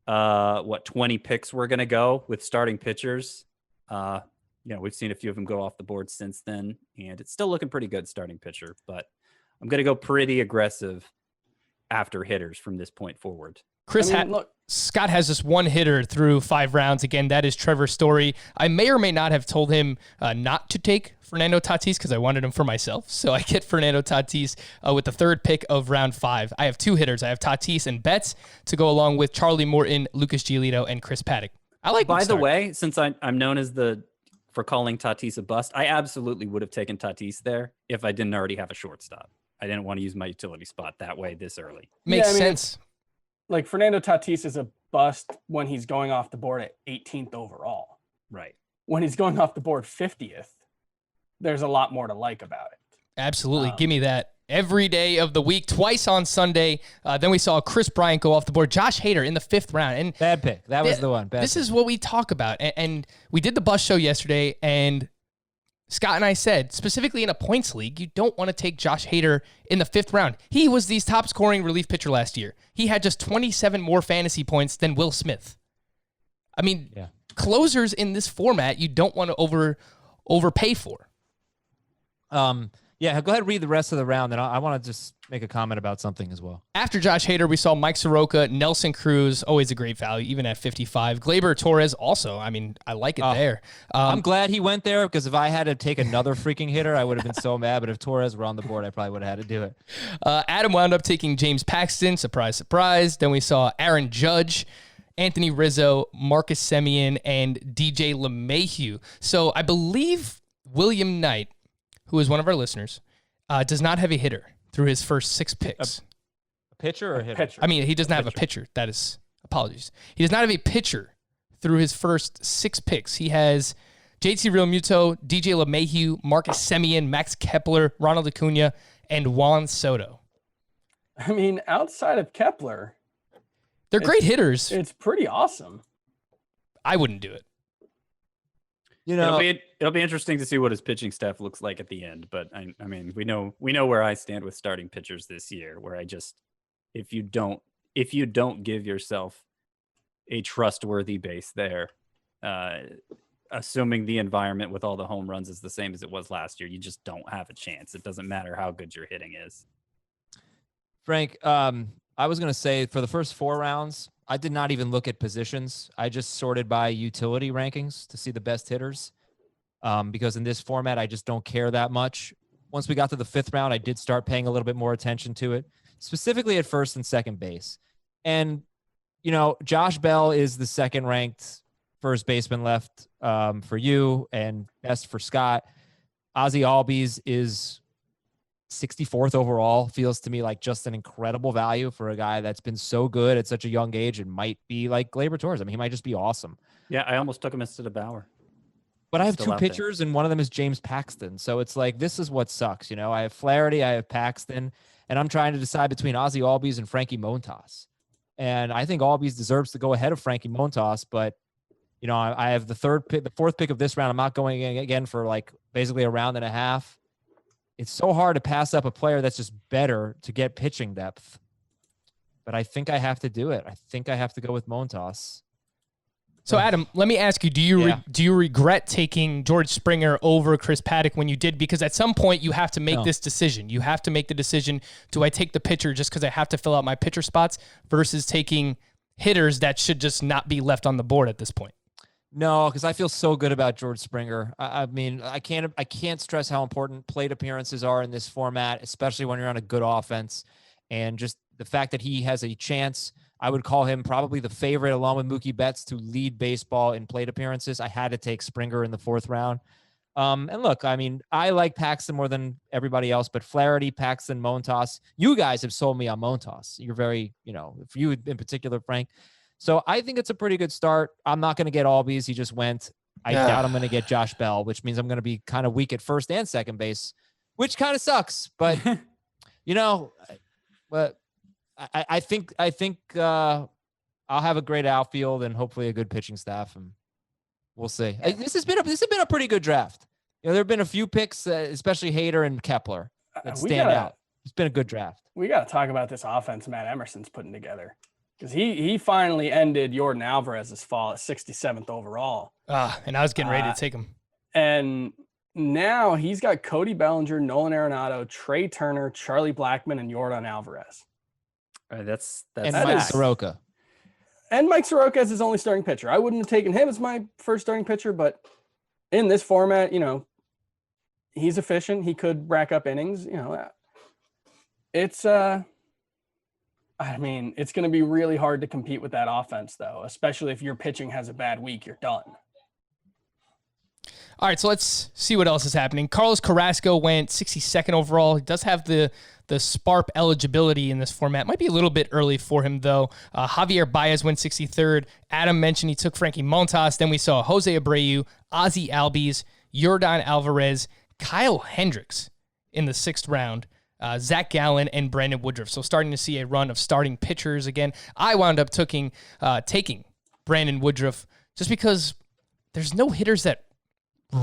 20 picks were going to go with starting pitchers. We've seen a few of them go off the board since then, and it's still looking pretty good starting pitcher, but I'm going to go pretty aggressive after hitters from this point forward. Scott has this one hitter through 5 rounds. Again, that is Trevor Story. I may or may not have told him not to take Fernando Tatis because I wanted him for myself. So I get Fernando Tatis with the 3rd pick of round 5. I have 2 hitters. I have Tatis and Betts to go along with Charlie Morton, Lucas Giolito, and Chris Paddock. I like. By the way, since I'm known as for calling Tatis a bust, I absolutely would have taken Tatis there if I didn't already have a shortstop. I didn't want to use my utility spot that way this early. Makes sense. Fernando Tatis is a bust when he's going off the board at 18th overall. Right. When he's going off the board 50th, there's a lot more to like about it. Absolutely. Give me that. Every day of the week, twice on Sunday. Then we saw Chris Bryant go off the board. Josh Hader in the 5th round. And bad pick. That was the one. This is what we talk about. And we did the bus show yesterday, and Scott and I said, specifically in a points league, you don't want to take Josh Hader in the 5th round. He was the top scoring relief pitcher last year. He had just 27 more fantasy points than Will Smith. I mean, closers in this format, you don't want to overpay for. Yeah, go ahead and read the rest of the round, and I want to just make a comment about something as well. After Josh Hader, we saw Mike Soroka, Nelson Cruz, always a great value, even at 55. Gleyber Torres also. I mean, I like it there. I'm glad he went there because if I had to take another freaking hitter, I would have been so mad. But if Torres were on the board, I probably would have had to do it. Adam wound up taking James Paxton. Surprise, surprise. Then we saw Aaron Judge, Anthony Rizzo, Marcus Semien, and DJ LeMahieu. So I believe William Knight, who is one of our listeners, does not have a hitter through his first 6 picks. A pitcher or a hitter? I mean, he doesn't have a pitcher. That is, apologies. He does not have a pitcher through his first 6 picks. He has JT Realmuto, DJ LeMahieu, Marcus Semien, Max Kepler, Ronald Acuna, and Juan Soto. I mean, outside of Kepler, they're great hitters. It's pretty awesome. I wouldn't do it. It'll be interesting to see what his pitching staff looks like at the end. But I mean, we know where I stand with starting pitchers this year. Where if you don't give yourself a trustworthy base there, assuming the environment with all the home runs is the same as it was last year, you just don't have a chance. It doesn't matter how good your hitting is. Frank, I was going to say for the first 4 rounds, I did not even look at positions. I just sorted by utility rankings to see the best hitters because in this format, I just don't care that much. Once we got to the 5th round, I did start paying a little bit more attention to it, specifically at first and second base. And, Josh Bell is the 2nd ranked first baseman left for you and best for Scott. Ozzie Albies is 64th overall. Feels to me like just an incredible value for a guy that's been so good at such a young age and might be like Gleyber Torres. I mean, he might just be awesome. Yeah, I almost took him instead of Bauer. But I have Still two out there. pitchers, and one of them is James Paxton. So it's like, this is what sucks. You know, I have Flaherty, I have Paxton, and I'm trying to decide between Ozzie Albies and Frankie Montas. And I think Albies deserves to go ahead of Frankie Montas, but you know, I have the fourth pick of this round. I'm not going again for like basically a round and a half. It's so hard to pass up a player that's just better to get pitching depth. But I think I have to do it. I think I have to go with Montas. So Adam, let me ask you: do you regret taking George Springer over Chris Paddock when you did? Because at some point you have to make this decision. You have to make the decision: do I take the pitcher just because I have to fill out my pitcher spots, versus taking hitters that should just not be left on the board at this point? No, because I feel so good about George Springer. I mean, I can't stress how important plate appearances are in this format, especially when you're on a good offense, and just the fact that he has a chance. I would call him probably the favorite, along with Mookie Betts, to lead baseball in plate appearances. I had to take Springer in the 4th round. And look, I mean, I like Paxton more than everybody else, but Flaherty, Paxton, Montas, you guys have sold me on Montas. You're very, you know, for you in particular, Frank. So I think it's a pretty good start. I'm not going to get Albies. He just went. I doubt I'm going to get Josh Bell, which means I'm going to be kind of weak at first and second base, which kind of sucks. But, you know, but I think I'll have a great outfield and hopefully a good pitching staff, and we'll see. This has been a pretty good draft. You know, there have been a few picks, especially Hader and Kepler, that stand out. It's been a good draft. We got to talk about this offense Matt Emerson's putting together, because he finally ended Jordan Alvarez's fall at 67th overall. And I was getting ready to take him. And now he's got Cody Bellinger, Nolan Arenado, Trea Turner, Charlie Blackmon, and Jordan Alvarez. That's and Mike Soroka. And Mike Soroka as his only starting pitcher. I wouldn't have taken him as my first starting pitcher, but in this format, you know, he's efficient. He could rack up innings. You know, it's I mean, it's going to be really hard to compete with that offense, though, especially if your pitching has a bad week. You're done. All right, so let's see what else is happening. Carlos Carrasco went 62nd overall. He does have the SPARP eligibility in this format. Might be a little bit early for him, though. Javier Baez went 63rd. Adam mentioned he took Frankie Montas. Then we saw Jose Abreu, Ozzie Albies, Yordan Alvarez, Kyle Hendricks in the 6th round, Zach Gallen, and Brandon Woodruff. So starting to see a run of starting pitchers again. I wound up taking Brandon Woodruff just because there's no hitters that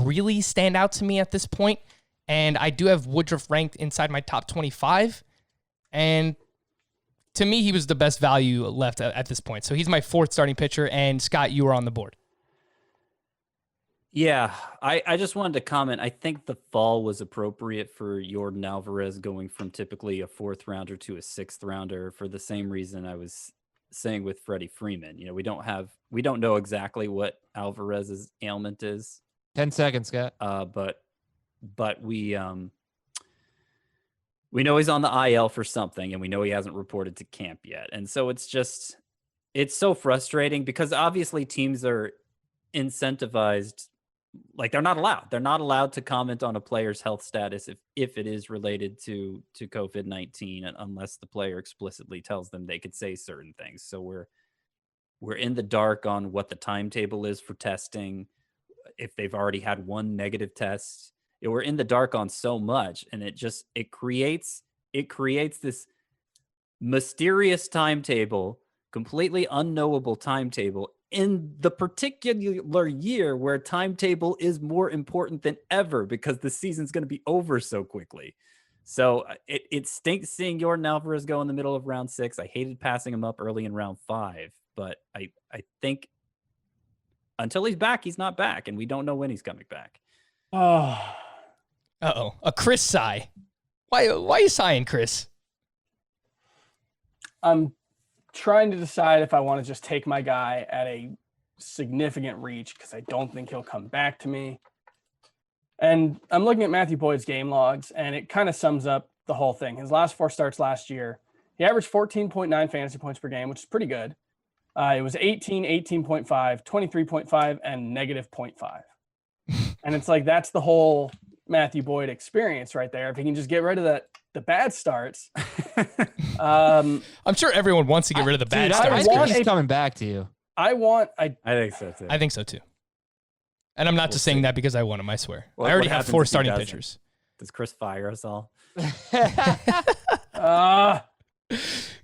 really stand out to me at this point. And I do have Woodruff ranked inside my top 25. And to me, he was the best value left at this point. So he's my 4th starting pitcher. And Scott, you were on the board. Yeah, I just wanted to comment. I think the fall was appropriate for Yordan Alvarez, going from typically a 4th rounder to a 6th rounder, for the same reason I was saying with Freddie Freeman. You know, we don't know exactly what Alvarez's ailment is. 10 seconds, Scott. But we know he's on the IL for something, and we know he hasn't reported to camp yet. And so it's so frustrating, because obviously teams are incentivized. Like, they're not allowed to comment on a player's health status if it is related to COVID-19, unless the player explicitly tells them they could say certain things. So we're in the dark on what the timetable is for testing, if they've already had one negative test. We're in the dark on so much, and it creates this mysterious timetable, completely unknowable timetable, in the particular year where timetable is more important than ever, because the season's going to be over so quickly. So it stinks seeing Yordan Alvarez go in the middle of round 6. I hated passing him up early in round 5, but I think until he's back, he's not back, and we don't know when he's coming back. A Chris sigh. Why are you sighing, Chris? I'm trying to decide if I want to just take my guy at a significant reach, because I don't think he'll come back to me. And I'm looking at Matthew Boyd's game logs, and it kind of sums up the whole thing. His last 4 starts last year, he averaged 14.9 fantasy points per game, which is pretty good. It was 18, 18.5, 23.5, and negative 0.5. And it's like, that's the whole Matthew Boyd experience right there. If he can just get rid of the bad starts. I'm sure everyone wants to get rid of the bad starts. I think he's coming back to you. I think so too. I think so too. And I'm not We'll just saying see. that because I won him, I swear. What- I already what have happens 4 if he starting doesn't? pitchers. Does Chris fire us all?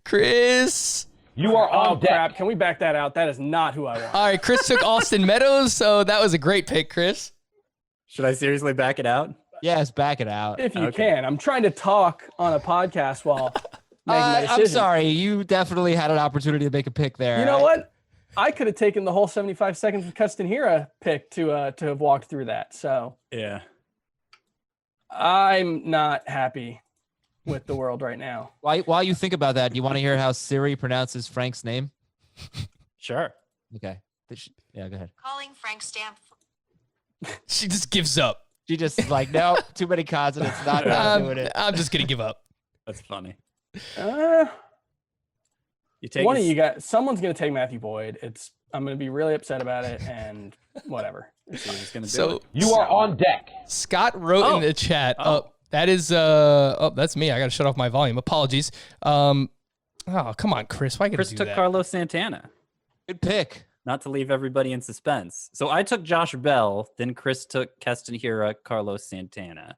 Chris. You are Oh, on deck. crap. Can we back that out? That is not who I want. All right, Chris took Austin Meadows, so that was a great pick, Chris. Should I seriously back it out? Yes, back it out. If you Okay. can. I'm trying to talk on a podcast while making my decision. I'm sorry. You definitely had an opportunity to make a pick there. You know what? I could have taken the whole 75 seconds with Castanera pick to have walked through that. So Yeah. I'm not happy with the world right now. While you think about that, do you want to hear how Siri pronounces Frank's name? Sure. Okay. Yeah, go ahead. Calling Frank Stamp. She just gives up. She just is like, no, too many consonants, not doing it. I'm just going to give up. That's funny. Uh, You take one of his- you guys, someone's going to take Matthew Boyd. I'm going to be really upset about it and whatever. He's gonna do So it. You are on deck. Scott wrote Oh. in the chat. Oh. That is that's me. I got to shut off my volume. Apologies. Oh, come on, Chris. Why you got Chris to do took that? Carlos Santana. Good pick. Not to leave everybody in suspense. So I took Josh Bell, then Chris took Castanera, Carlos Santana.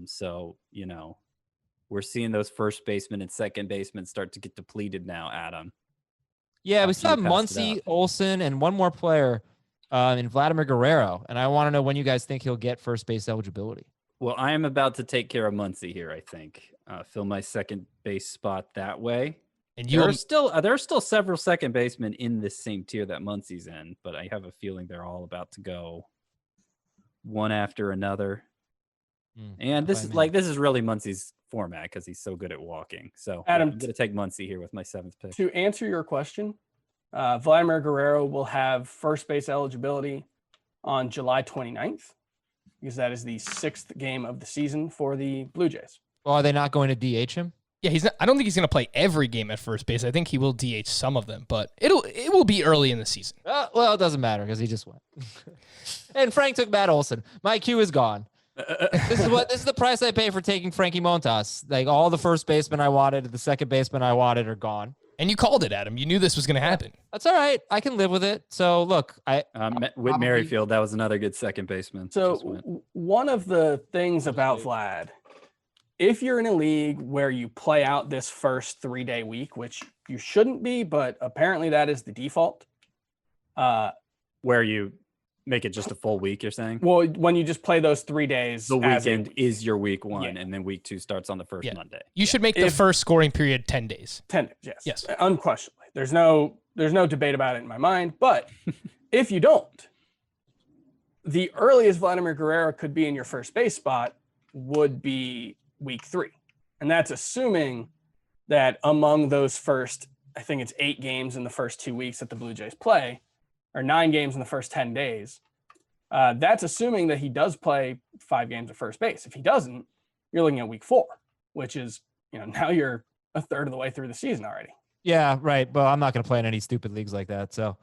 So, we're seeing those first baseman and second baseman start to get depleted now, Adam. Yeah, we After still have you passed it Muncy, out. Olsen, and one more player in Vladimir Guerrero. And I want to know when you guys think he'll get first base eligibility. Well, I am about to take care of Muncy here, I think. Fill my second base spot that way. And There are still several second basemen in this same tier that Muncy's in, but I have a feeling they're all about to go one after another. And this is really Muncy's format because he's so good at walking. So Adam, I'm going to take Muncy here with my 7th pick. To answer your question, Vladimir Guerrero will have first base eligibility on July 29th because that is the 6th game of the season for the Blue Jays. Well, are they not going to DH him? Yeah, he's not. I don't think he's going to play every game at first base. I think he will DH some of them, but it will be early in the season. Well, it doesn't matter because he just went. And Frank took Matt Olson. My cue is gone. This is the price I pay for taking Frankie Montas. Like all the first basemen I wanted, the second baseman I wanted are gone. And you called it, Adam. You knew this was going to happen. That's all right. I can live with it. So look, Whit probably- Merrifield, that was another good second baseman. Just So went. one of the things about Vlad, if you're in a league where you play out this first 3-day week, which you shouldn't be, but apparently that is the default. Where you make it just a full week, you're saying? Well, when you just play those 3 days, The as a weekend week. is your week 1, Yeah. and then week 2 starts on the first Yeah. Monday. You should make the If- first scoring period 10 days. 10 days, yes. Yes. Unquestionably. There's no debate about it in my mind. But if you don't, the earliest Vladimir Guerrero could be in your first base spot would be week 3. And that's assuming that among those first, I think it's 8 games in the first 2 weeks that the Blue Jays play, or 9 games in the first 10 days. That's assuming that he does play 5 games at first base. If he doesn't, you're looking at week 4, which is, now you're a third of the way through the season already. yeah, right. But I'm not going to play in any stupid leagues like that. So,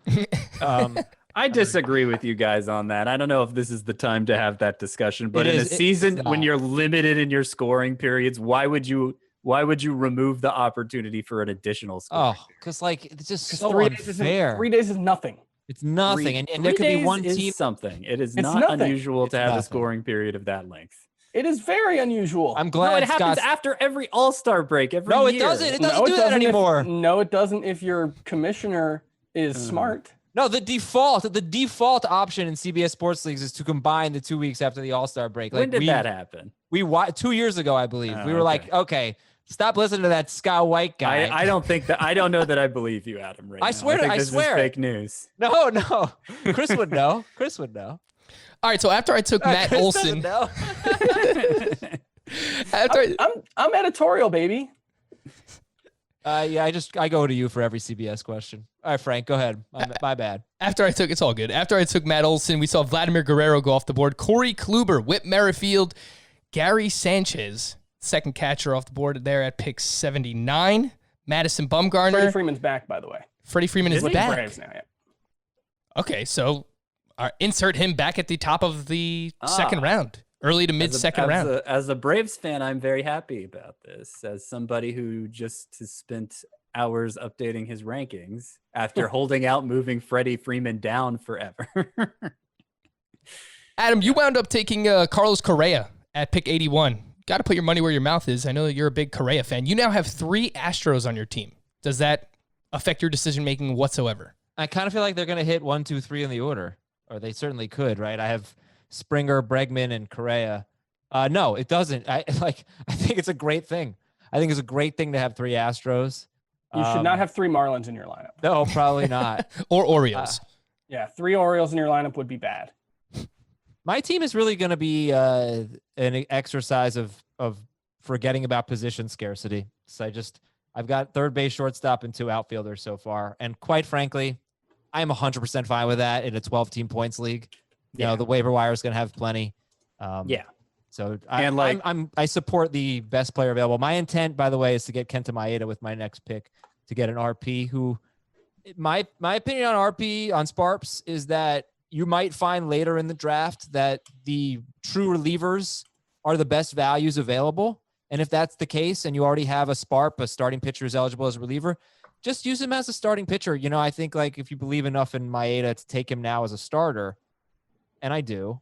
I disagree with you guys on that. I don't know if this is the time to have that discussion, but It in is- a it's season not. when you're limited in your scoring periods, why would you remove the opportunity for an additional score? because it's just 'Cause so 3 days unfair. 3 days is nothing. It's nothing, Three- and there three could be days one is team. something. It is It's not nothing. unusual It's to have a nothing. scoring period of that length. It is very unusual. I'm No, glad it happens Scott's. after every All-Star break every No, year. it doesn't. It doesn't do that if- anymore. no, it doesn't if your commissioner is smart. No, the default option in CBS Sports leagues is to combine the 2 weeks after the All-Star break. When did that happen? 2 years ago, I believe. Oh, we were like, okay, stop listening to that Scott White guy. I don't think that. I don't know that I believe you, Adam. Right I now. swear- think I this swear. is fake news. No. Chris would know. Chris would know. All right, so after I took Matt Chris Olson, doesn't know. I'm editorial, baby. I go to you for every CBS question. All right, Frank, go ahead. My bad. it's all good. After I took Matt Olson, we saw Vladimir Guerrero go off the board. Corey Kluber, Whit Merrifield, Gary Sanchez, second catcher off the board there at pick 79. Madison Bumgarner. Freddie Freeman's back, by the way. Freddie Freeman is With the back. Braves now, yeah. Okay, so insert him back at the top of the second round, early to mid second round. As a Braves fan, I'm very happy about this. As somebody who just has spent hours updating his rankings after holding out moving Freddie Freeman down forever. Adam, you wound up taking Carlos Correa at pick 81. Got to put your money where your mouth is. I know that you're a big Correa fan. You now have 3 Astros on your team. Does that affect your decision-making whatsoever? I kind of feel like they're going to hit 1, 2, 3 in the order, or they certainly could, right? I have Springer, Bregman, and Correa. No, it doesn't. I think it's a great thing. I think it's a great thing to have 3 Astros. You should not have 3 Marlins in your lineup. No, probably not. Or Orioles. Yeah, 3 Orioles in your lineup would be bad. My team is really going to be an exercise of forgetting about position scarcity. So I've got third base, shortstop, and 2 outfielders so far. And quite frankly, I'm 100% fine with that in a 12-team points league. You know, the waiver wire is going to have plenty. So I support the best player available. My intent, by the way, is to get Kenta Maeda with my next pick to get an RP who my opinion on RP on Sparps is that you might find later in the draft that the true relievers are the best values available. And if that's the case, and you already have a Sparp, a starting pitcher is eligible as a reliever, just use him as a starting pitcher. You know, I think like if you believe enough in Maeda to take him now as a starter, and I do,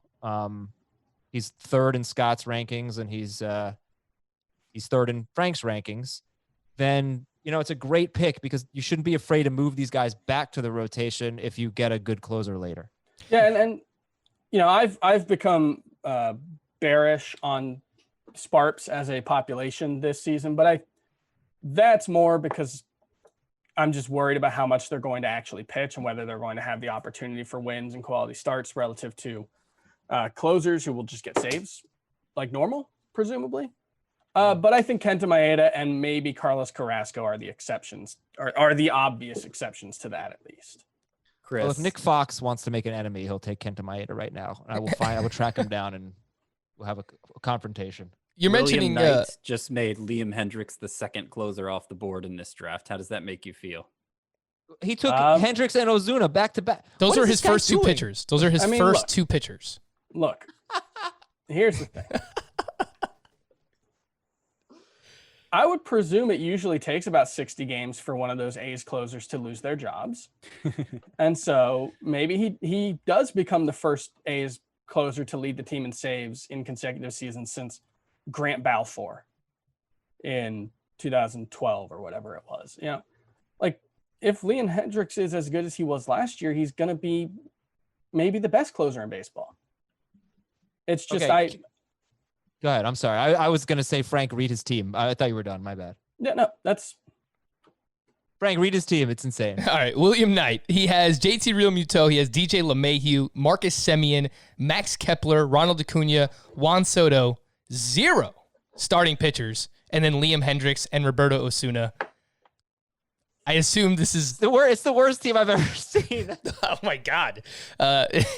he's 3rd in Scott's rankings and he's 3rd in Frank's rankings, then, you know, it's a great pick because you shouldn't be afraid to move these guys back to the rotation if you get a good closer later. Yeah, and you know, I've become bearish on Sparps as a population this season, but that's more because I'm just worried about how much they're going to actually pitch and whether they're going to have the opportunity for wins and quality starts relative to closers who will just get saves like normal, presumably. But I think Kenta Maeda and maybe Carlos Carrasco are the exceptions, are the obvious exceptions to that at least. Chris. Well, if Nick Fox wants to make an enemy, he'll take Kenta Maeda right now. And I will track him down and we'll have a confrontation. You're mentioning Knight just made Liam Hendricks the 2nd closer off the board in this draft. How does that make you feel? He took Hendricks and Ozuna back to back. Those are his first 2 pitchers. Those are his first 2 pitchers. Look, here's the thing. I would presume it usually takes about 60 games for one of those A's closers to lose their jobs. And so maybe he does become the first A's closer to lead the team in saves in consecutive seasons since Grant Balfour in 2012 or whatever it was. You know, like if Liam Hendricks is as good as he was last year, he's going to be maybe the best closer in baseball. It's just Go ahead. I'm sorry. I was going to say Frank, read his team. I thought you were done. My bad. Yeah, no, that's Frank, read his team. It's insane. All right. William Knight. He has JT Realmuto. He has DJ LeMahieu, Marcus Semien, Max Kepler, Ronald Acuna, Juan Soto, 0 starting pitchers, and then Liam Hendricks and Roberto Osuna. I assume this is it's the worst team I've ever seen. Oh my God.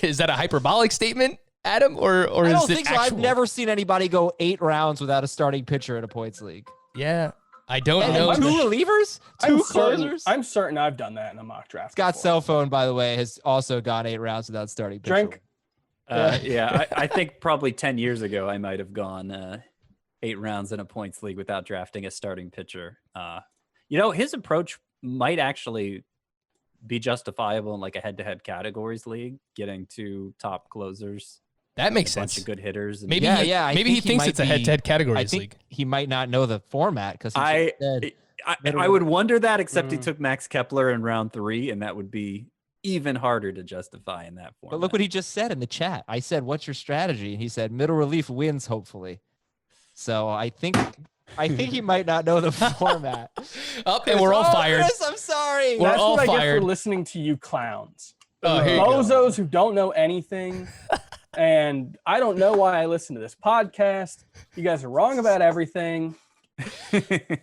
Is that a hyperbolic statement, Adam, or I is don't it think so. actual? I've never seen anybody go 8 rounds without a starting pitcher in a points league. Yeah, I don't And know. 2 relievers, 2 closers. I'm certain I've done that in a mock draft. Scott's before. cell phone, by the way, has also gone 8 rounds without starting pitcher. Drink. I think probably 10 years ago I might have gone 8 rounds in a points league without drafting a starting pitcher. You know, his approach might actually be justifiable in like a head-to-head categories league, getting 2 top closers. That makes a bunch sense. of good hitters. And Maybe I maybe he think thinks might it's a be- head-to-head I categories think league. he might not know the format because I would wonder that, except he took Max Kepler in round 3, and that would be even harder to justify in that format. But look what he just said in the chat. I said, "What's your strategy?" And he said, "Middle relief wins, hopefully." So I think he might not know the format. And we're all fired. Chris, I'm sorry. We're That's all what I get fired. for listening to you clowns. Oh, here you go. Bozos who don't know anything. And I don't know why I listen to this podcast. You guys are wrong about everything.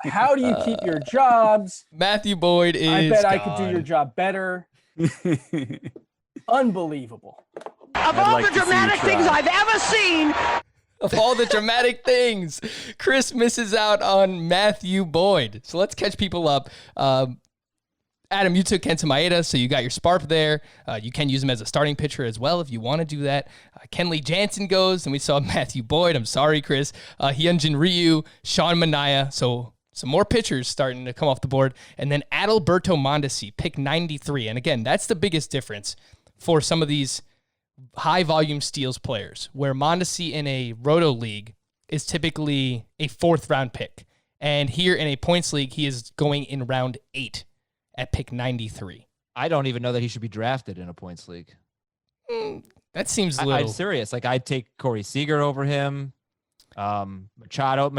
How do you keep your jobs? Matthew Boyd is I bet I could gone. do your job better. Unbelievable. Of all like the to see you dramatic things try. I've ever seen, Of all the dramatic things, Chris misses out on Matthew Boyd. So let's catch people up. Adam, you took Kenta Maeda, so you got your Sparp there. You can use him as a starting pitcher as well if you want to do that. Kenley Jansen goes, and we saw Matthew Boyd. I'm sorry, Chris. Hyunjin Ryu, Sean Manaea. So some more pitchers starting to come off the board. And then Adalberto Mondesi, pick 93. And again, that's the biggest difference for some of these high volume steals players, where Mondesi in a roto league is typically a 4th round pick. And here in a points league, he is going in round 8 at pick 93. I don't even know that he should be drafted in a points league. That seems little. I'm serious. Like, I'd take Corey Seager over him. Machado,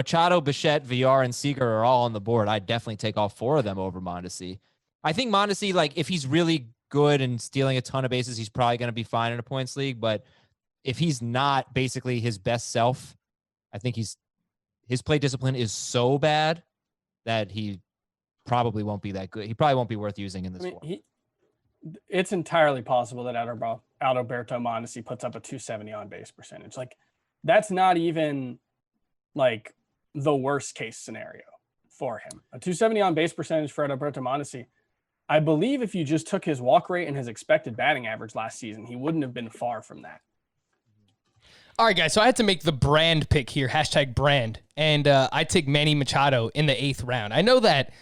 Bichette, VR, and Seager are all on the board. I'd definitely take all 4 of them over Mondesi. I think Mondesi, like, if he's really good and stealing a ton of bases, he's probably going to be fine in a points league. But if he's not basically his best self, I think his plate discipline is so bad that he probably won't be that good. He probably won't be worth using in this form. It's entirely possible that Adalberto Mondesi puts up a 270 on base percentage. Like, that's not even like the worst case scenario for him. A 270 on base percentage for Adalberto Mondesi. I believe if you just took his walk rate and his expected batting average last season, he wouldn't have been far from that. All right, guys, so I had to make the brand pick here, #brand, and I take Manny Machado in the 8th round. I know that,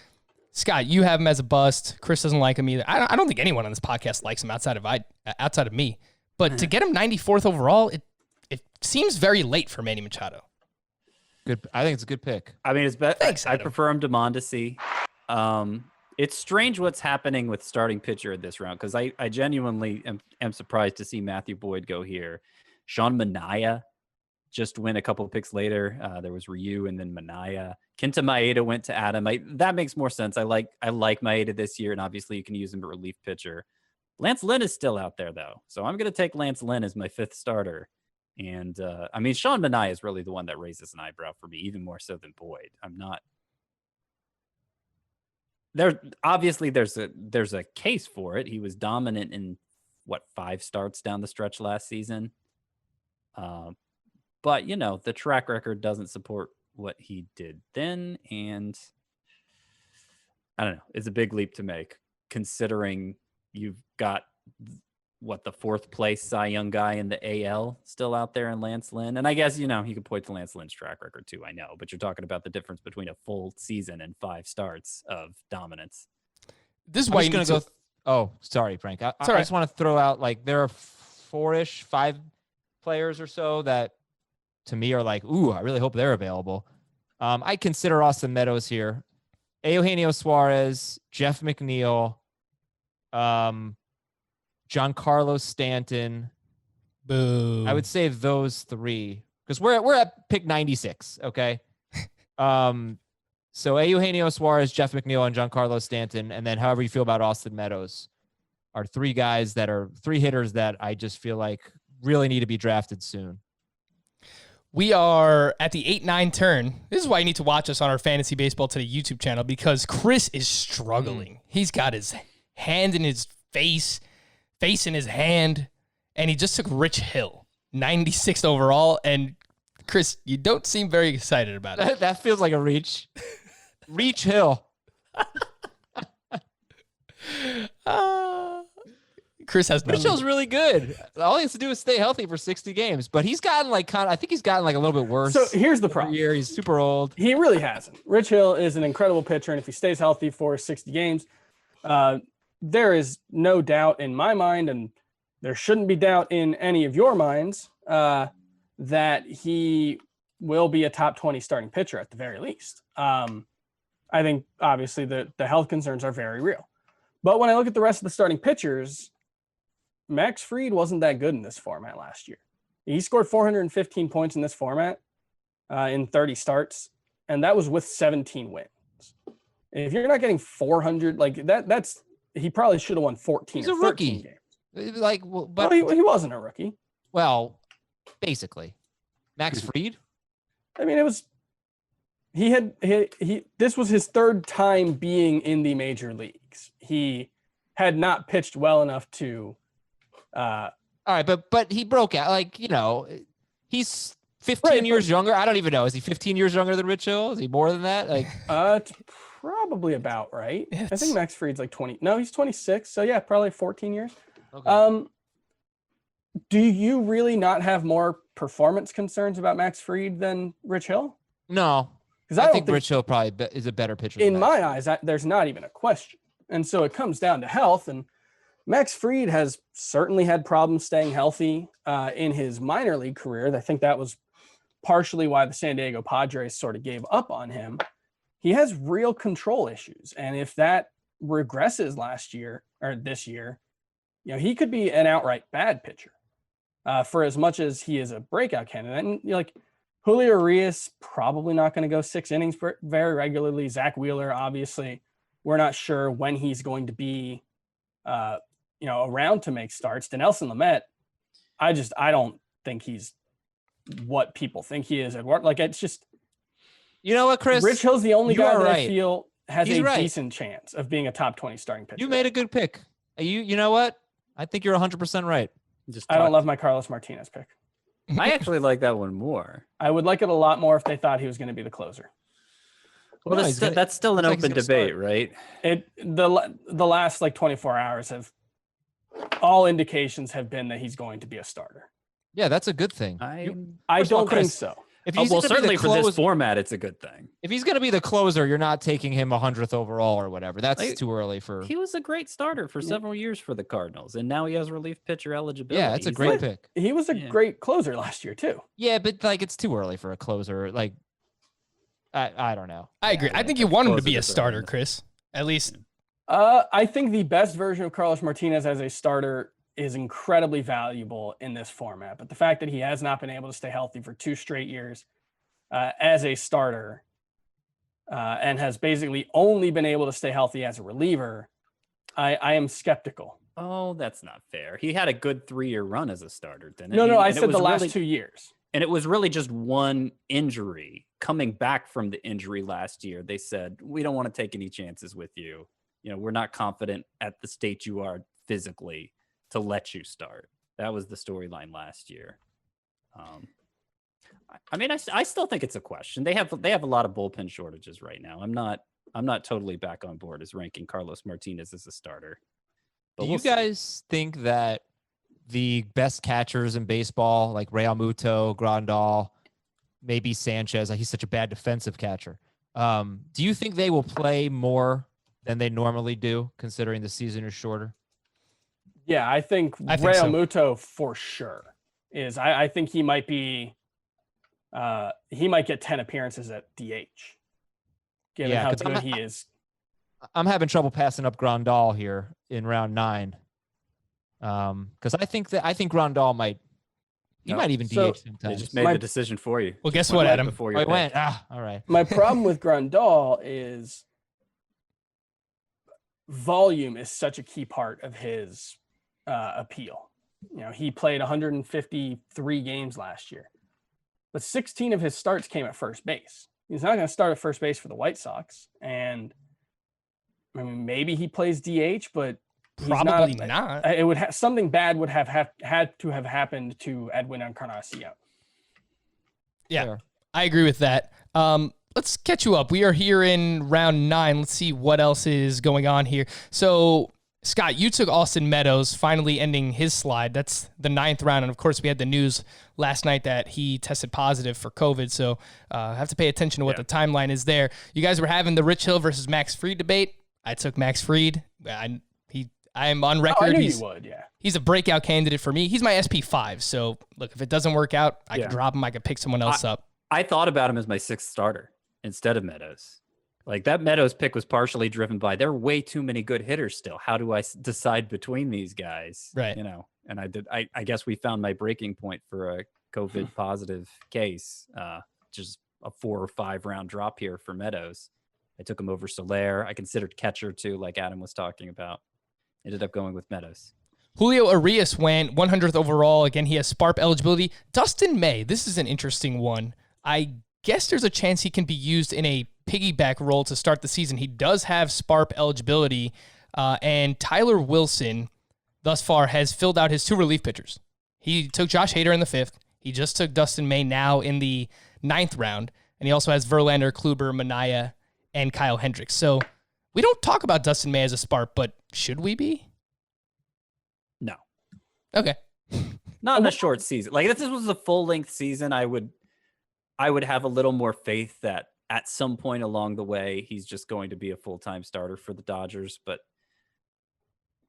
Scott, you have him as a bust. Chris doesn't like him either. I don't think anyone on this podcast likes him outside of me. But to get him 94th overall, it seems very late for Manny Machado. Good. I think it's a good pick. I mean, Thanks, I Adam. prefer him to Mondesi. It's strange what's happening with starting pitcher in this round, because I genuinely am surprised to see Matthew Boyd go here. Sean Manaea just went a couple of picks later. There was Ryu and then Manaea. Kenta Maeda went to Adam. That makes more sense. I like Maeda this year, and obviously you can use him as a relief pitcher. Lance Lynn is still out there, though. So I'm going to take Lance Lynn as my 5th starter. And, I mean, Sean Manaea is really the one that raises an eyebrow for me, even more so than Boyd. I'm not... Obviously, there's a case for it. He was dominant in, 5 starts down the stretch last season? But, the track record doesn't support what he did then. And I don't know. It's a big leap to make, considering you've got the 4th place Cy Young guy in the AL still out there in Lance Lynn. And I guess, you can point to Lance Lynn's track record too, I know, but you're talking about the difference between a full season and 5 starts of dominance. This is why you're going to go. Oh, sorry, Frank. I just want to throw out, like, there are 5 players or so that to me are like, ooh, I really hope they're available. I consider Austin Meadows here. Eugenio Suarez, Jeff McNeil, Giancarlo Stanton. Boo. I would say those 3 because we're at pick 96. Okay. So Eugenio Suarez, Jeff McNeil, and Giancarlo Stanton, and then however you feel about Austin Meadows are 3 guys that are 3 hitters that I just feel like really need to be drafted soon. We are at the 8-9 turn. This is why you need to watch us on our Fantasy Baseball Today YouTube channel, because Chris is struggling. He's got his hand in his face in his hand, and he just took Rich Hill, 96th overall. And Chris, you don't seem very excited about it. That feels like a reach. Reach Hill. Chris has Rich Hill's really good. All he has to do is stay healthy for 60 games, but he's gotten I think he's gotten a little bit worse. So here's the problem. Year. He's super old. He really hasn't. Rich Hill is an incredible pitcher, and if he stays healthy for 60 games, there is no doubt in my mind, and there shouldn't be doubt in any of your minds, that he will be a top 20 starting pitcher at the very least. I think obviously the health concerns are very real. But when I look at the rest of the starting pitchers, Max Fried wasn't that good in this format last year. He scored 415 points in this format in 30 starts, and that was with 17 wins. If you're not getting 400, that's he probably should have won 14 He's or a 13 rookie. games. But he wasn't a rookie. Well, basically, Max Fried. I mean, it was this was his 3rd time being in the major leagues. He had not pitched well enough to. All right, but he broke out. He's 15 years younger. I don't even know. Is he 15 years younger than Rich Hill? Is he more than that? It's probably about right. I think Max Fried's 20. No, he's 26. So yeah, probably 14 years. Okay. Do you really not have more performance concerns about Max Fried than Rich Hill? No, because I think Rich Hill probably is a better pitcher. In my eyes, there's not even a question. And so it comes down to health. And Max Fried has certainly had problems staying healthy in his minor league career. I think that was partially why the San Diego Padres sort of gave up on him. He has real control issues. And if that regresses last year or this year, he could be an outright bad pitcher for as much as he is a breakout candidate. And like Julio Urias, probably not going to go 6 innings very regularly. Zach Wheeler, obviously, we're not sure when he's going to be around to make starts. Dinelson Lamet, I don't think he's what people think he is. Like, it's just, you know what, Chris? Rich Hill's the only guy that I feel has He's a decent chance of being a top 20 starting pitcher. You made a good pick. You know what? I think you're 100% right. I don't love my Carlos Martinez pick. I actually like that one more. I would like it a lot more if they thought he was going to be the closer. Well, that's still an open debate, right? The last like 24 hours all indications have been that he's going to be a starter. Yeah, that's a good thing. I don't think so. If he's certainly for this format, it's a good thing. If he's going to be the closer, you're not taking him 100th overall or whatever. That's too early for. He was a great starter for several years for the Cardinals, and now he has relief pitcher eligibility. Yeah, it's a great pick. He was a great closer last year too. Yeah, but like it's too early for a closer. Like, I don't know. I agree. I think you want him to be a starter, Chris. At least. I think the best version of Carlos Martinez as a starter is incredibly valuable in this format. But the fact that he has not been able to stay healthy for 2 straight years as a starter and has basically only been able to stay healthy as a reliever, I am skeptical. Oh, that's not fair. He had a good 3-year run as a starter, didn't he? No, I said the last 2 years. And it was really just one injury. Coming back from the injury last year, they said, we don't want to take any chances with you. We're not confident at the state you are physically to let you start. That was the storyline last year. I still think it's a question. They have a lot of bullpen shortages right now. I'm not totally back on board as ranking Carlos Martinez as a starter. But do you guys think that the best catchers in baseball, like Real Muto, Grandal, maybe Sanchez, he's such a bad defensive catcher. Do you think they will play more than they normally do, considering the season is shorter? Yeah, I think Real Muto for sure is. I think he might be. He might get 10 appearances at DH, given how good he is. I'm having trouble passing up Grandal here in round 9, because I think Grandal might even DH sometimes. They just made the decision for you. Well, guess what, Adam? Before I went. All right. My problem with Grandal is volume is such a key part of his appeal. He played 153 games last year, but 16 of his starts came at first base. He's not going to start at first base for the White Sox, and I mean, maybe he plays DH, but probably not. It would something bad would have had to have happened to Edwin Encarnacion. Yeah, Fair. I agree with that. Let's catch you up. We are here in round 9. Let's see what else is going on here. So, Scott, you took Austin Meadows, finally ending his slide. That's the 9th round. And, of course, we had the news last night that he tested positive for COVID. So, have to pay attention to what the timeline is there. You guys were having the Rich Hill versus Max Fried debate. I took Max Fried. I'm on record. I knew you would, yeah. He's a breakout candidate for me. He's my SP5. So, look, if it doesn't work out, I can drop him. I could pick someone else up. I thought about him as my 6th starter instead of Meadows. Like, that Meadows pick was partially driven by there are way too many good hitters still. How do I decide between these guys? Right. And I guess we found my breaking point for a COVID positive case. Just a 4 or 5 round drop here for Meadows. I took him over Soler. I considered catcher too, like Adam was talking about. Ended up going with Meadows. Julio Urias went 100th overall. Again, he has SPARP eligibility. Dustin May, this is an interesting one. I guess there's a chance he can be used in a piggyback role to start the season. He does have SPARP eligibility, and Tyler Wilson thus far has filled out his 2 relief pitchers. He took Josh Hader in the 5th. He just took Dustin May now in the 9th round, and he also has Verlander, Kluber, Minaya, and Kyle Hendricks. So we don't talk about Dustin May as a SPARP, but should we be? No. Okay. Not in a short season. Like, if this was a full-length season, I would have a little more faith that at some point along the way, he's just going to be a full-time starter for the Dodgers. But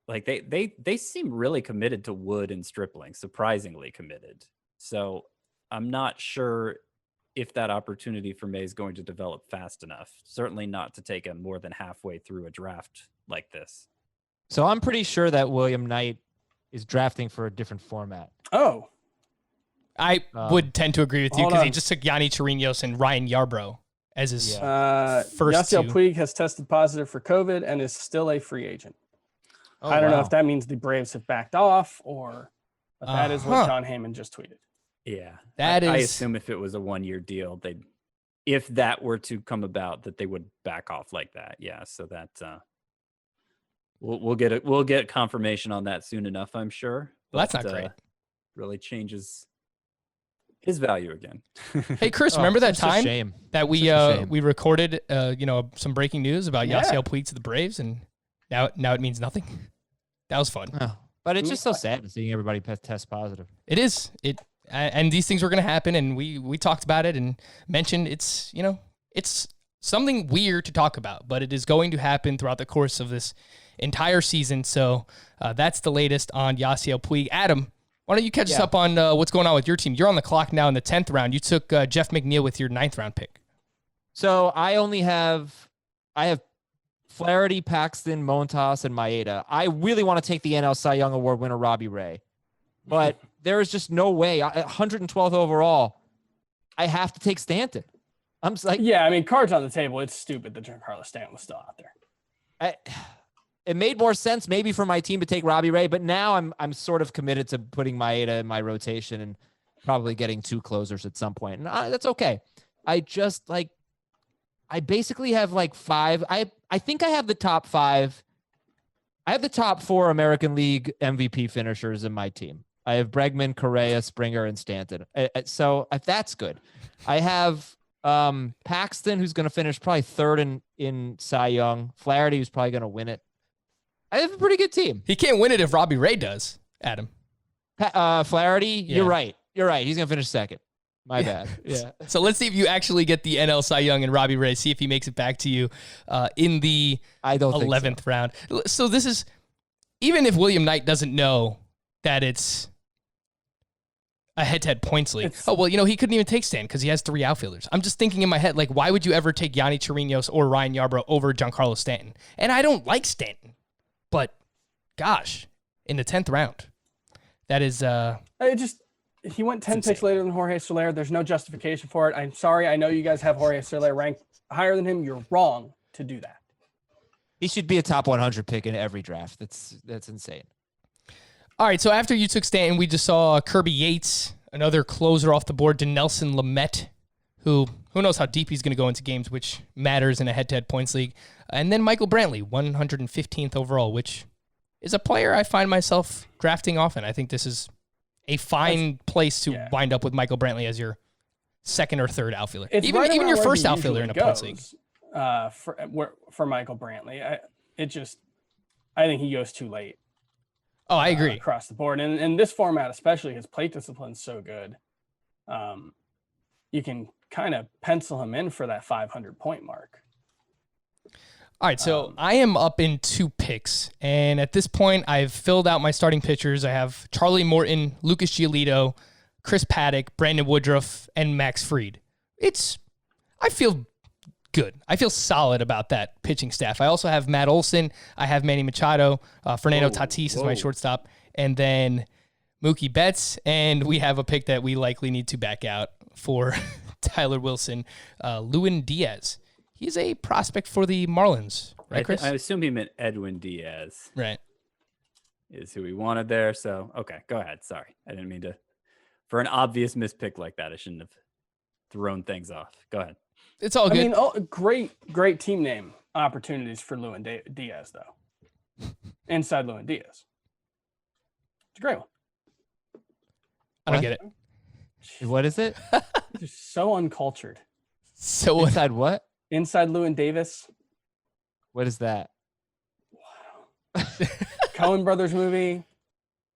like they seem really committed to Wood and Stripling, surprisingly committed. So I'm not sure if that opportunity for May is going to develop fast enough. Certainly not to take him more than halfway through a draft like this. So I'm pretty sure that William Knight is drafting for a different format. Oh, I would tend to agree with you hold because he on. just took Yanni Chirinos and Ryan Yarbrough as his first Yasiel two. Puig has tested positive for COVID and is still a free agent. Oh, I don't know wow. if that means the Braves have backed off or but that is what Uh-huh. John Heyman just tweeted. Yeah. That I is- assume if it was a 1-year deal, if that were to come about, that they would back off like that. Yeah. So that we'll get confirmation on that soon enough, I'm sure. Well, that's But, not great. Really changes his value again. Hey, Chris, Oh, remember that such a time shame. that we Such a shame. we recorded some breaking news about Yeah. Yasiel Puig to the Braves, and now it means nothing. That was fun. Oh, but it's just so sad seeing everybody test positive. It is. And these things were going to happen, and we talked about it and mentioned it's something weird to talk about, but it is going to happen throughout the course of this entire season. So that's the latest on Yasiel Puig. Adam, why don't you catch us up on what's going on with your team? You're on the clock now in the 10th round. You took Jeff McNeil with your 9th round pick. So I have Flaherty, Paxton, Montas, and Maeda. I really want to take the NL Cy Young Award winner Robbie Ray, but there is just no way. 112th overall, I have to take Stanton. I'm just like, Yeah, I mean, cards on the table. It's stupid that Giancarlo Stanton was still out there. it made more sense maybe for my team to take Robbie Ray, but now I'm sort of committed to putting Maeda in my rotation and probably getting 2 closers at some point. And that's okay. I basically have like 5. I think I have the top 5. I have the top 4 American League MVP finishers in my team. I have Bregman, Correa, Springer, and Stanton. So if that's good. I have Paxton, who's going to finish probably 3rd in Cy Young. Flaherty, who's probably going to win it. I have a pretty good team. He can't win it if Robbie Ray does, Adam. Flaherty, Yeah. you're right. He's going to finish 2nd. My bad. Yeah. So let's see if you actually get the NL Cy Young and Robbie Ray. See if he makes it back to you in the I don't think 11th round. So this is, even if William Knight doesn't know that it's a head-to-head points league. He couldn't even take Stan because he has 3 outfielders. I'm just thinking in my head, like, why would you ever take Yanni Chirinos or Ryan Yarbrough over Giancarlo Stanton? And I don't like Stanton, but gosh, in the 10th round, that is He went 10 picks later than Jorge Soler. There's no justification for it. I'm sorry. I know you guys have Jorge Soler ranked higher than him. You're wrong to do that. He should be a top 100 pick in every draft. That's insane. All right, so after you took Stanton, we just saw Kirby Yates, another closer off the board, to Nelson Lamet, who knows how deep he's going to go into games, which matters in a head-to-head points league. And then Michael Brantley, 115th overall, which is a player I find myself drafting often. I think this is a fine place to wind up with Michael Brantley as your 2nd or 3rd outfielder. It's Even right your around where first he outfielder in a usually points league. goes, for Michael Brantley. I think he goes too late. Oh, I agree. Across the board. And in this format, especially, his plate discipline's so good. You can kind of pencil him in for that 500-point mark. All right, so I am up in 2 picks, and at this point, I've filled out my starting pitchers. I have Charlie Morton, Lucas Giolito, Chris Paddock, Brandon Woodruff, and Max Fried. I feel good. I feel solid about that pitching staff. I also have Matt Olson. I have Manny Machado. Fernando Tatis is my shortstop, and then Mookie Betts, and we have a pick that we likely need to back out for Tyler Wilson, Lewin Diaz. He's a prospect for the Marlins, right, Chris? I assume he meant Edwin Diaz. Right. Is who he wanted there. So, okay, go ahead. Sorry. I didn't mean to. For an obvious mispick like that, I shouldn't have thrown things off. Go ahead. It's all good. I mean, great team name opportunities for Lewin Diaz, though. Inside Lewin Diaz. It's a great one. I don't get it. What is it? You're so uncultured. So Inside what? Inside Lewin Davis. What is that? Coen Brothers movie.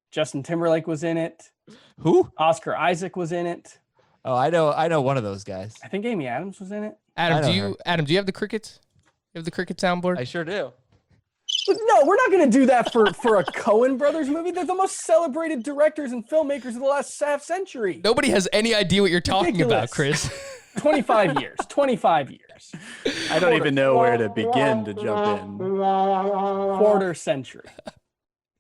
Justin Timberlake was in it. Who? Oscar Isaac was in it. Oh, I know one of those guys. I think Amy Adams was in it. Adam, I know do you have the crickets? You have the cricket soundboard? I sure do. No, we're not going to do that for a Coen Brothers movie. They're the most celebrated directors and filmmakers of the last half century. Nobody has any idea what you're talking about, Chris. 25 years. 25 years. I don't even know where to begin to jump in. Quarter century.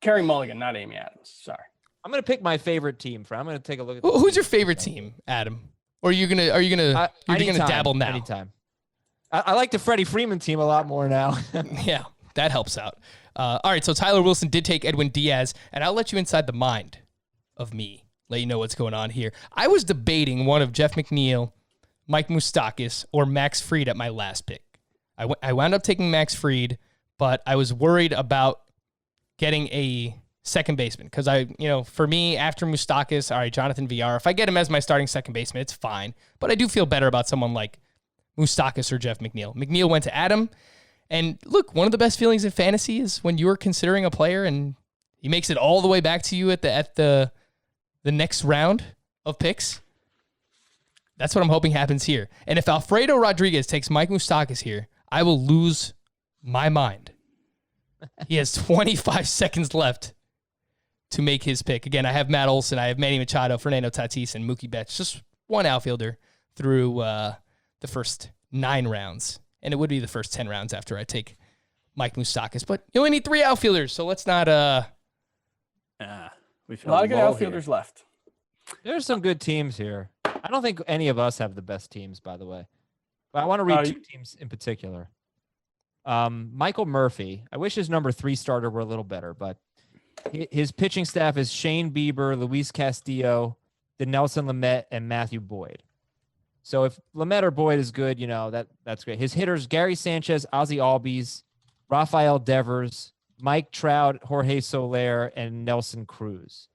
Carey Mulligan, not Amy Adams. Sorry. I'm gonna pick my favorite team. I'm gonna take a look at. Who's your favorite team, Adam? Or are you gonna dabble now? Anytime. I like the Freddie Freeman team a lot more now. Yeah, that helps out. All right, so Tyler Wilson did take Edwin Diaz, and I'll let you inside the mind of me. Let you know what's going on here. I was debating one of Jeff McNeil, Mike Moustakas, or Max Fried at my last pick. I wound up taking Max Fried, but I was worried about getting a second baseman because for me, after Moustakas, all right, Jonathan Villar, if I get him as my starting second baseman, it's fine. But I do feel better about someone like Moustakas or Jeff McNeil. McNeil went to Adam. And look, one of the best feelings in fantasy is when you're considering a player and he makes it all the way back to you at the next round of picks. That's what I'm hoping happens here. And if Alfredo Rodriguez takes Mike Moustakas here, I will lose my mind. He has 25 seconds left to make his pick. Again, I have Matt Olson, I have Manny Machado, Fernando Tatis, and Mookie Betts. Just one outfielder through the first 9 rounds. And it would be the first 10 rounds after I take Mike Moustakas. But you only need 3 outfielders, so let's not... We've a lot of good outfielders left. There's some good teams here. I don't think any of us have the best teams, by the way. But I want to read 2 teams in particular. Michael Murphy. I wish his number 3 starter were a little better, but his pitching staff is Shane Bieber, Luis Castillo, Dinelson Lamet, and Matthew Boyd. So if Lamet or Boyd is good, that's great. His hitters, Gary Sanchez, Ozzie Albies, Rafael Devers, Mike Trout, Jorge Soler, and Nelson Cruz.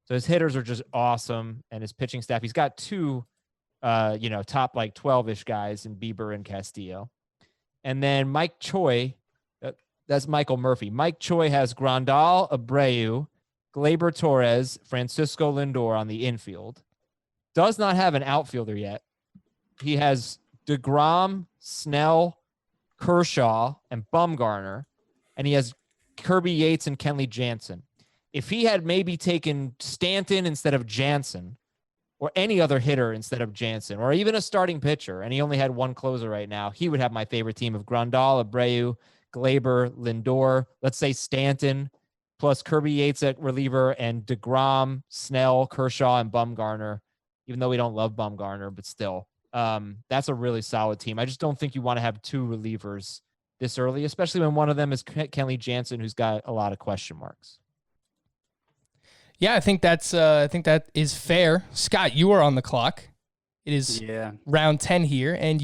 So his hitters are just awesome. And his pitching staff, he's got 2, top 12-ish guys in Bieber and Castillo. And then Mike Choi, that's Michael Murphy. Mike Choi has Grandal, Abreu, Gleyber Torres, Francisco Lindor on the infield. Does not have an outfielder yet. He has DeGrom, Snell, Kershaw, and Bumgarner. And he has Kirby Yates and Kenley Jansen. If he had maybe taken Stanton instead of Jansen, or any other hitter instead of Jansen, or even a starting pitcher, and he only had 1 closer right now, he would have my favorite team of Grandal, Abreu, Gleyber, Lindor, let's say Stanton, plus Kirby Yates at reliever, and DeGrom, Snell, Kershaw, and Bumgarner, even though we don't love Bumgarner, but still. That's a really solid team. I just don't think you want to have 2 relievers this early, especially when one of them is Kenley Jansen, who's got a lot of question marks. Yeah, I think that is fair. Scott, you are on the clock. It is round 10 here, and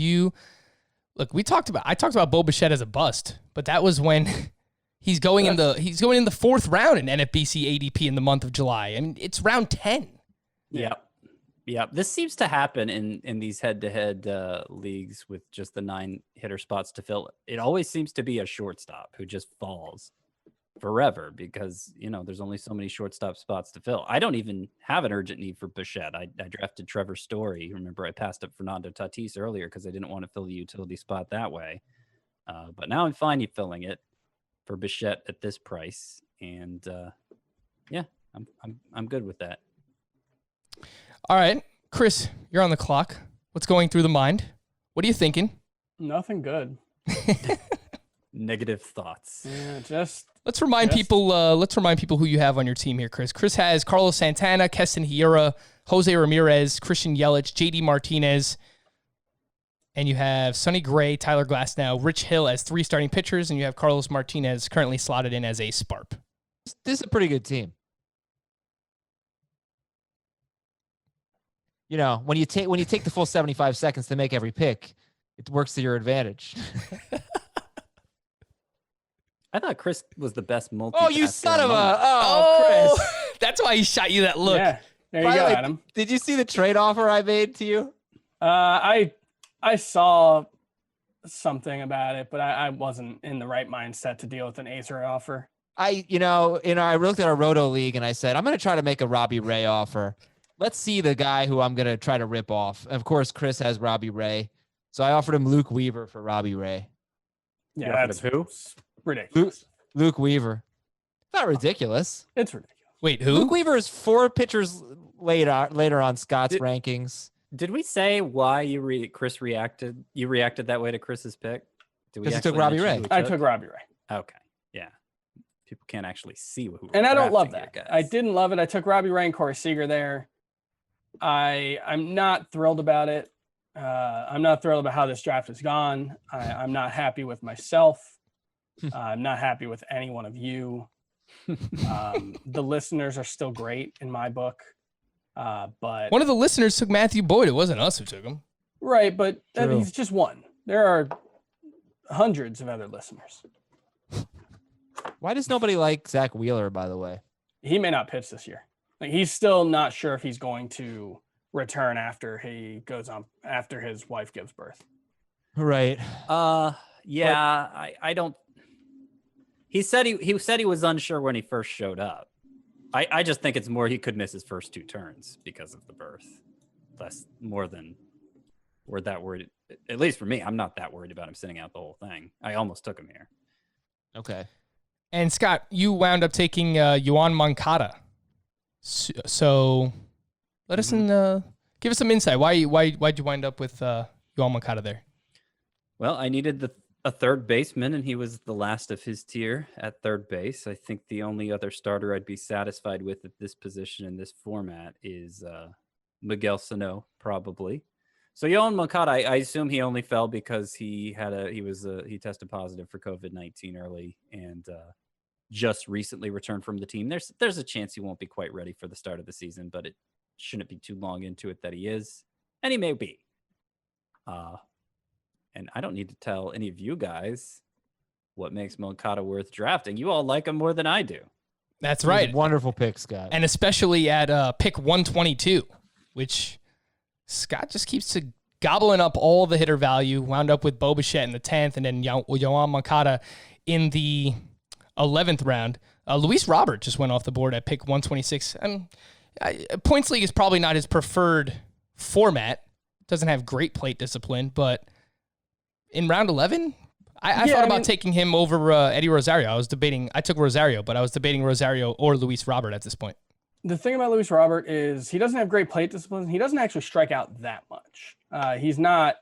I talked about Bo Bichette as a bust, but that was when he's going in the 4th round in NFBC ADP in the month of July. I mean, it's round 10. Yeah, this seems to happen in these head-to-head leagues with just the 9 hitter spots to fill. It always seems to be a shortstop who just falls forever because, there's only so many shortstop spots to fill. I don't even have an urgent need for Bichette. I drafted Trevor Story. Remember, I passed up Fernando Tatis earlier because I didn't want to fill the utility spot that way. But now I'm fine filling it for Bichette at this price. And I'm good with that. All right, Chris, you're on the clock. What's going through the mind? What are you thinking? Nothing good. Negative thoughts. Yeah, let's remind people who you have on your team here, Chris. Chris has Carlos Santana, Keston Hiura, Jose Ramirez, Christian Yelich, JD Martinez, and you have Sonny Gray, Tyler Glasnow, Rich Hill as 3 starting pitchers, and you have Carlos Martinez currently slotted in as a SPARP. This is a pretty good team. When you take the full 75 seconds to make every pick, it works to your advantage. I thought Chris was the best multi. Oh, you son of a! Chris. That's why he shot you that look. Yeah, there you go, Adam. Did you see the trade offer I made to you? I saw something about it, but I wasn't in the right mindset to deal with an Acer offer. I looked at our Roto League and I said, I'm going to try to make a Robbie Ray offer. Let's see the guy who I'm going to try to rip off. Of course, Chris has Robbie Ray. So I offered him Luke Weaver for Robbie Ray. Yeah, that's who? Ridiculous. Luke Weaver. Not ridiculous. It's ridiculous. Wait, who? Luke Weaver is 4 pitchers later on Scott's rankings. Did we say why Chris reacted? You reacted that way to Chris's pick? Did we Because he took actually Robbie mention Ray. who he I took Robbie Ray. Okay, yeah. People can't actually see who. And I don't love drafting that. here, I guys. didn't love it. I took Robbie Ray and Corey Seager there. I'm not thrilled about it. I'm not thrilled about how this draft has gone. I'm not happy with myself. I'm not happy with any one of you. The listeners are still great in my book. But One of the listeners took Matthew Boyd. It wasn't us who took him. right, but True. he's just one. There are hundreds of other listeners. Why does nobody like Zach Wheeler, by the way? He may not pitch this year. Like, he's still not sure if he's going to return after after his wife gives birth. Right. Yeah, I don't. He said he was unsure when he first showed up. I just think it's more he could miss his first 2 turns because of the birth. That's more than we're that worried. At least for me, I'm not that worried about him sitting out the whole thing. I almost took him here. Okay. And Scott, you wound up taking Yoan Moncada. So let us give us some insight. Why'd you wind up with Yoan Moncada there? Well, I needed a third baseman, and he was the last of his tier at third base. I think the only other starter I'd be satisfied with at this position in this format is Miguel Sano, probably. So Yoan Moncada, I assume he only fell because he tested positive for COVID-19 early and just recently returned from the team. There's a chance he won't be quite ready for the start of the season, but it shouldn't be too long into it that he is, and he may be. And I don't need to tell any of you guys what makes Moncada worth drafting. You all like him more than I do. That's right. Wonderful pick, Scott. And especially at pick 122, which Scott just keeps gobbling up all the hitter value. Wound up with Bo Bichette in the 10th, and then Yoan Moncada in the 11th round. Luis Robert just went off the board at pick 126. Points League is probably not his preferred format. Doesn't have great plate discipline, but in round 11, I thought about taking him over Eddie Rosario. I took Rosario, but I was debating Rosario or Luis Robert at this point. The thing about Luis Robert is he doesn't have great plate discipline. He doesn't actually strike out that much. He's not,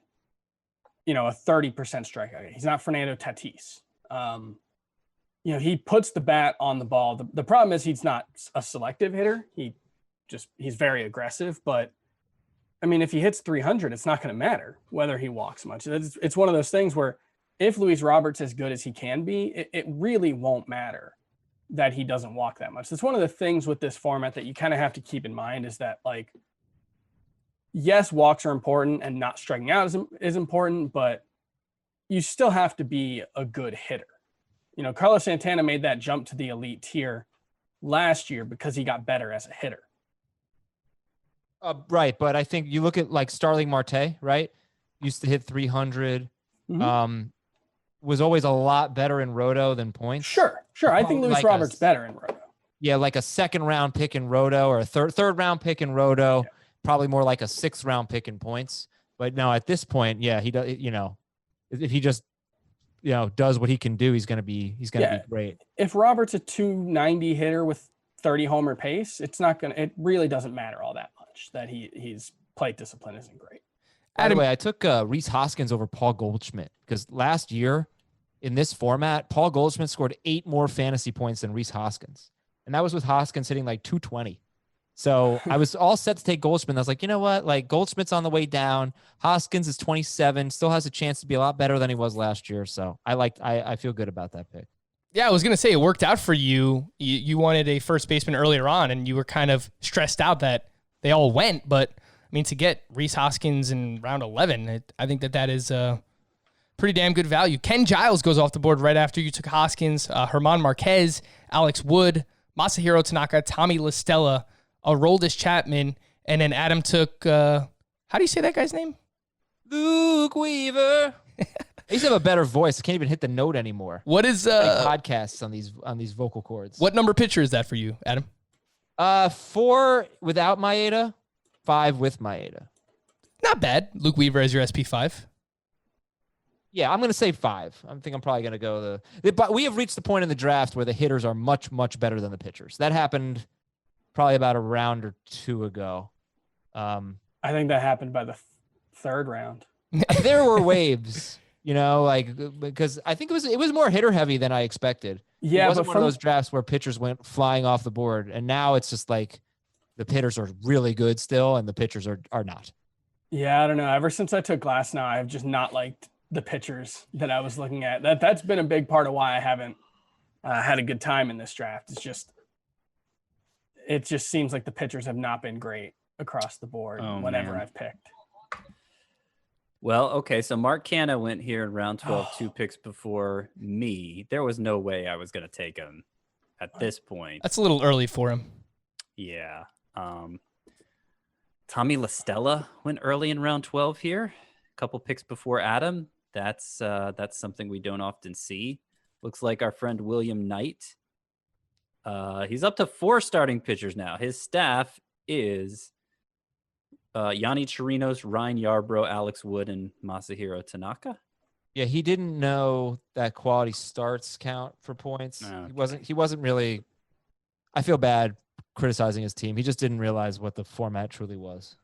a 30% strikeout. He's not Fernando Tatis. He puts the bat on the ball. The problem is he's not a selective hitter. He's very aggressive, but if he hits 300, it's not going to matter whether he walks much. It's one of those things where if Luis Robert's as good as he can be, it really won't matter that he doesn't walk that much. That's one of the things with this format that you kind of have to keep in mind is that, yes, walks are important and not striking out is important, but you still have to be a good hitter. Carlos Santana made that jump to the elite tier last year because he got better as a hitter. Right, but I think you look at Starling Marte, right? Used to hit 300. Mm-hmm. Was always a lot better in Roto than points. Sure. I think Luis Robert's better in Roto. Yeah, like a 2nd round pick in Roto or a third round pick in Roto. Yeah. Probably more like a 6th round pick in points. But no, at this point, yeah, he does. If he just does what he can do, he's gonna be great. If Robert's a 290 hitter with 30 homer pace, it really doesn't matter all that much that his plate discipline isn't great. By the way, I took Rhys Hoskins over Paul Goldschmidt because last year in this format, Paul Goldschmidt scored 8 more fantasy points than Rhys Hoskins. And that was with Hoskins hitting 220. So I was all set to take Goldschmidt. I was like, you know what? Goldschmidt's on the way down. Hoskins is 27, still has a chance to be a lot better than he was last year. So I feel good about that pick. Yeah, I was going to say it worked out for you. You wanted a first baseman earlier on, and you were kind of stressed out that they all went. But, to get Rhys Hoskins in round 11, I think that is pretty damn good value. Ken Giles goes off the board right after you took Hoskins. Herman Marquez, Alex Wood, Masahiro Tanaka, Tommy LaStella, Aroldis Chapman, and then Adam took, how do you say that guy's name? Luke Weaver. I used to have a better voice. I can't even hit the note anymore. What is podcasts on these vocal cords? What number pitcher is that for you, Adam? 4 without Maeda, 5 with Maeda. Not bad. Luke Weaver as your SP5. Yeah, I'm going to say 5. I think I'm probably going to go but we have reached the point in the draft where the hitters are much, much better than the pitchers. That happened probably about a round or 2 ago. I think that happened by the third round. There were waves, because I think it was more hitter heavy than I expected. Yeah, it wasn't but one of those drafts where pitchers went flying off the board, and now it's just like the hitters are really good still, and the pitchers are not. Yeah, I don't know. Ever since I took Glass I've just not liked the pitchers that I was looking at. That's been a big part of why I haven't had a good time in this draft. It just seems like the pitchers have not been great across the board whenever I've picked. Well, okay, so Mark Canna went here in round 12, 2 picks before me. There was no way I was going to take him at this point. That's a little early for him. Yeah. Tommy LaStella went early in round 12 here. A couple picks before Adam. That's something we don't often see. Looks like our friend William Knight. He's up to 4 starting pitchers now. His staff is Yanni Chirinos, Ryan Yarbrough, Alex Wood, and Masahiro Tanaka. Yeah, he didn't know that quality starts count for points. Okay. He wasn't really. I feel bad criticizing his team. He just didn't realize what the format truly was.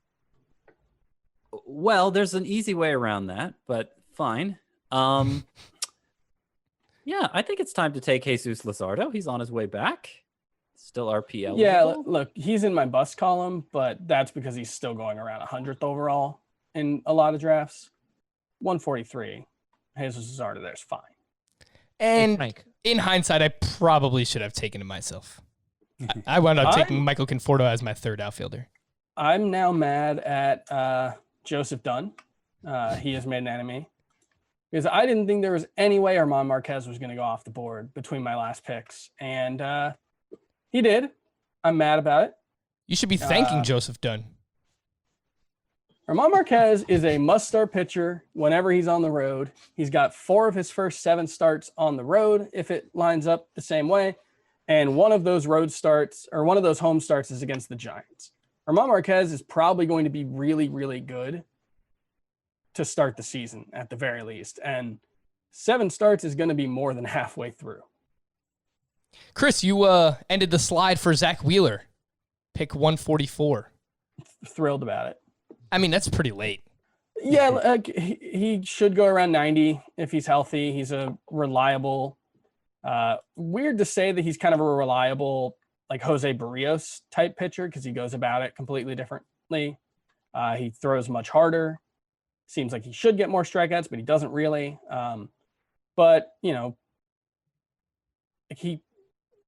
Well, there's an easy way around that, but fine. Yeah, I think it's time to take Jesus Luzardo. He's on his way back. Still RP eligible. Yeah, look, he's in my bust column, but that's because he's still going around 100th overall in a lot of drafts. 143. Jesus Luzardo there's fine. And in hindsight, I probably should have taken him myself. I wound up taking Michael Conforto as my third outfielder. I'm now mad at Joseph Dunn. He has made an enemy. Because I didn't think there was any way Armand Marquez was going to go off the board between my last picks. And he did. I'm mad about it. You should be thanking Joseph Dunn. Armand Marquez is a must-start pitcher whenever he's on the road. He's got 4 of his first 7 starts on the road if it lines up the same way. And one of those road starts, or one of those home starts, is against the Giants. Armand Marquez is probably going to be really, really good to start the season at the very least. And 7 starts is going to be more than halfway through. Chris, you ended the slide for Zach Wheeler. Pick 144. Thrilled about it. I mean, that's pretty late. Yeah, he should go around 90 if he's healthy. He's a reliable, weird to say that he's kind of a reliable, like Jose Barrios type pitcher because he goes about it completely differently. He throws much harder. Seems like he should get more strikeouts, but he doesn't really. But,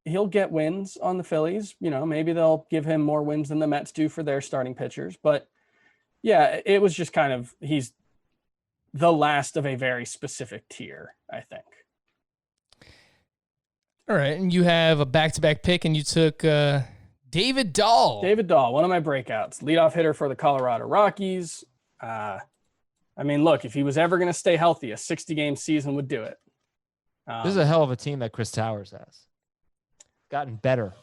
he'll get wins on the Phillies. Maybe they'll give him more wins than the Mets do for their starting pitchers. But, yeah, it was just kind of he's the last of a very specific tier, I think. All right, and you have a back-to-back pick, and you took David Dahl. David Dahl, one of my breakouts, leadoff hitter for the Colorado Rockies. Look, if he was ever going to stay healthy, a 60-game season would do it. This is a hell of a team that Chris Towers has. Gotten better.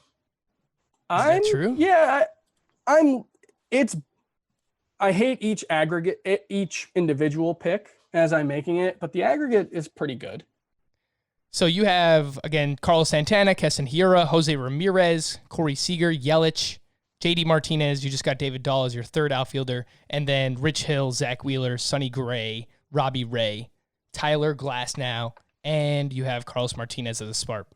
Is that true? Yeah, I hate each individual pick as I'm making it, but the aggregate is pretty good. So you have, again, Carlos Santana, Keston Hiura, Jose Ramirez, Corey Seager, Yelich, JD Martinez. You just got David Dahl as your third outfielder. And then Rich Hill, Zach Wheeler, Sonny Gray, Robbie Ray, Tyler Glasnow, and you have Carlos Martinez as a Sparp.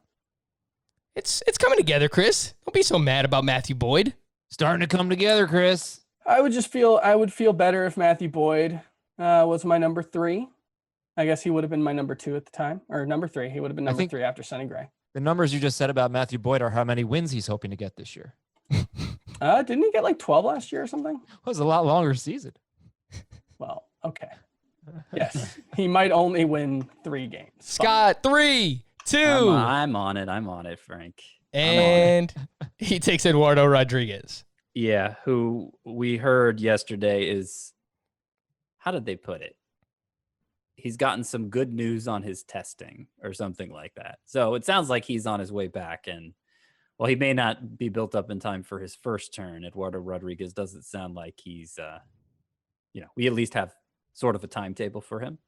It's coming together, Chris. Don't be so mad about Matthew Boyd. Starting to come together, Chris. I would feel better if Matthew Boyd was my number 3. I guess he would have been my number 2 at the time, or number 3. He would have been number 3 after Sonny Gray. The numbers you just said about Matthew Boyd are how many wins he's hoping to get this year. Didn't he get like 12 last year or something? It was a lot longer season. Well, okay. Yes, he might only win 3 games. Scott, 3, 2. I'm on it, Frank. And he takes Eduardo Rodriguez. Yeah, who we heard yesterday is, how did they put it? He's gotten some good news on his testing or something like that. So it sounds like he's on his way back. And while he may not be built up in time for his first turn, Eduardo Rodriguez doesn't sound like he's, we at least have sort of a timetable for him.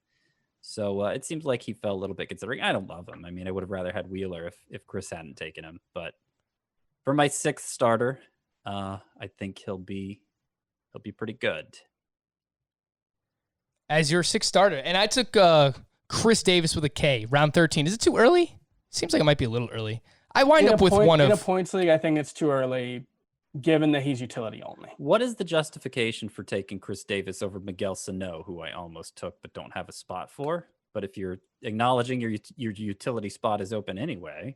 So it seems like he fell a little bit considering. I don't love him. I mean, I would have rather had Wheeler if Chris hadn't taken him. But for my 6th starter, I think he'll be pretty good. As your 6th starter, and I took Chris Davis with a K, round 13. Is it too early? Seems like it might be a little early. I wind up with one in of a points league. I think it's too early, given that he's utility only. What is the justification for taking Chris Davis over Miguel Sano, who I almost took but don't have a spot for? But if you're acknowledging your utility spot is open anyway,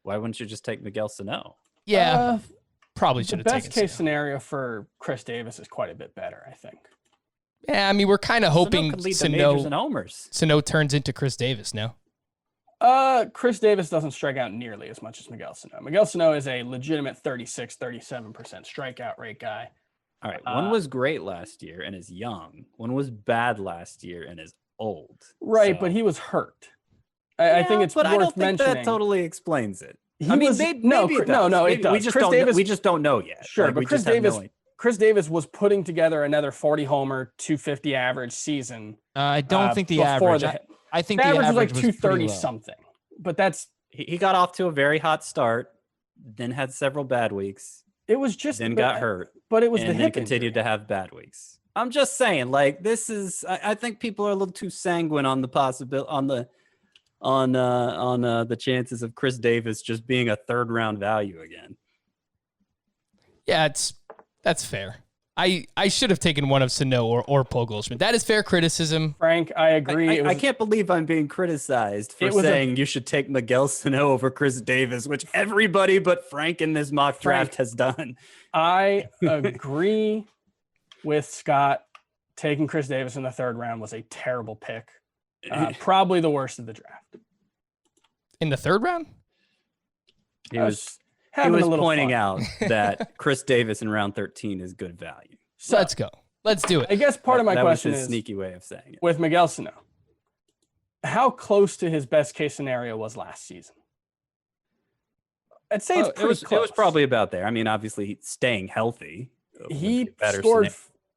why wouldn't you just take Miguel Sano? Yeah, probably should The have taken best case Sano. scenario for Chris Davis is quite a bit better, I think. Yeah, I mean, we're kind of hoping could lead the majors and homers. Sano turns into Chris Davis now. Chris Davis doesn't strike out nearly as much as Miguel Sano. Miguel Sano is a legitimate 37% strikeout rate guy. All right, one was great last year and is young. One was bad last year and is old. Right, So- but he was hurt. I think it's but worth I don't think mentioning. that totally explains it. He I mean, was- maybe no, it no, does. no, it Maybe does. We just Chris don't. Davis- we just don't know yet. Sure, Like, but we Chris just have no Davis, Chris Davis was putting together another 40 homer, 250 average season. I don't think the before average. the- I think The the average was like was pretty 230 low. something. But that's He got off to a very hot start, then had several bad weeks, it was just then got hurt, But it was and the then hip continued injury. to have bad weeks. I'm just saying, like, this is. I think people are a little too sanguine on the possibility on the chances of Chris Davis just being a 3rd round value again. Yeah, that's fair. I should have taken one of Sano or Paul Goldschmidt. That is fair criticism. Frank, I agree. I can't believe I'm being criticized for It was saying you should take Miguel Sano over Chris Davis, which everybody but Frank in this mock draft has done. I agree with Scott. Taking Chris Davis in the 3rd round was a terrible pick. Probably the worst of the draft. In the 3rd round? He was having a little pointing fun. out that Chris Davis in round 13 is good value. So, Let's go. Let's do it. I guess part of my that question was his is sneaky way of saying it. with Miguel Sano, how close to his best case scenario was last season? I'd say it's pretty It close. was probably about there. I mean, obviously staying healthy. would be He better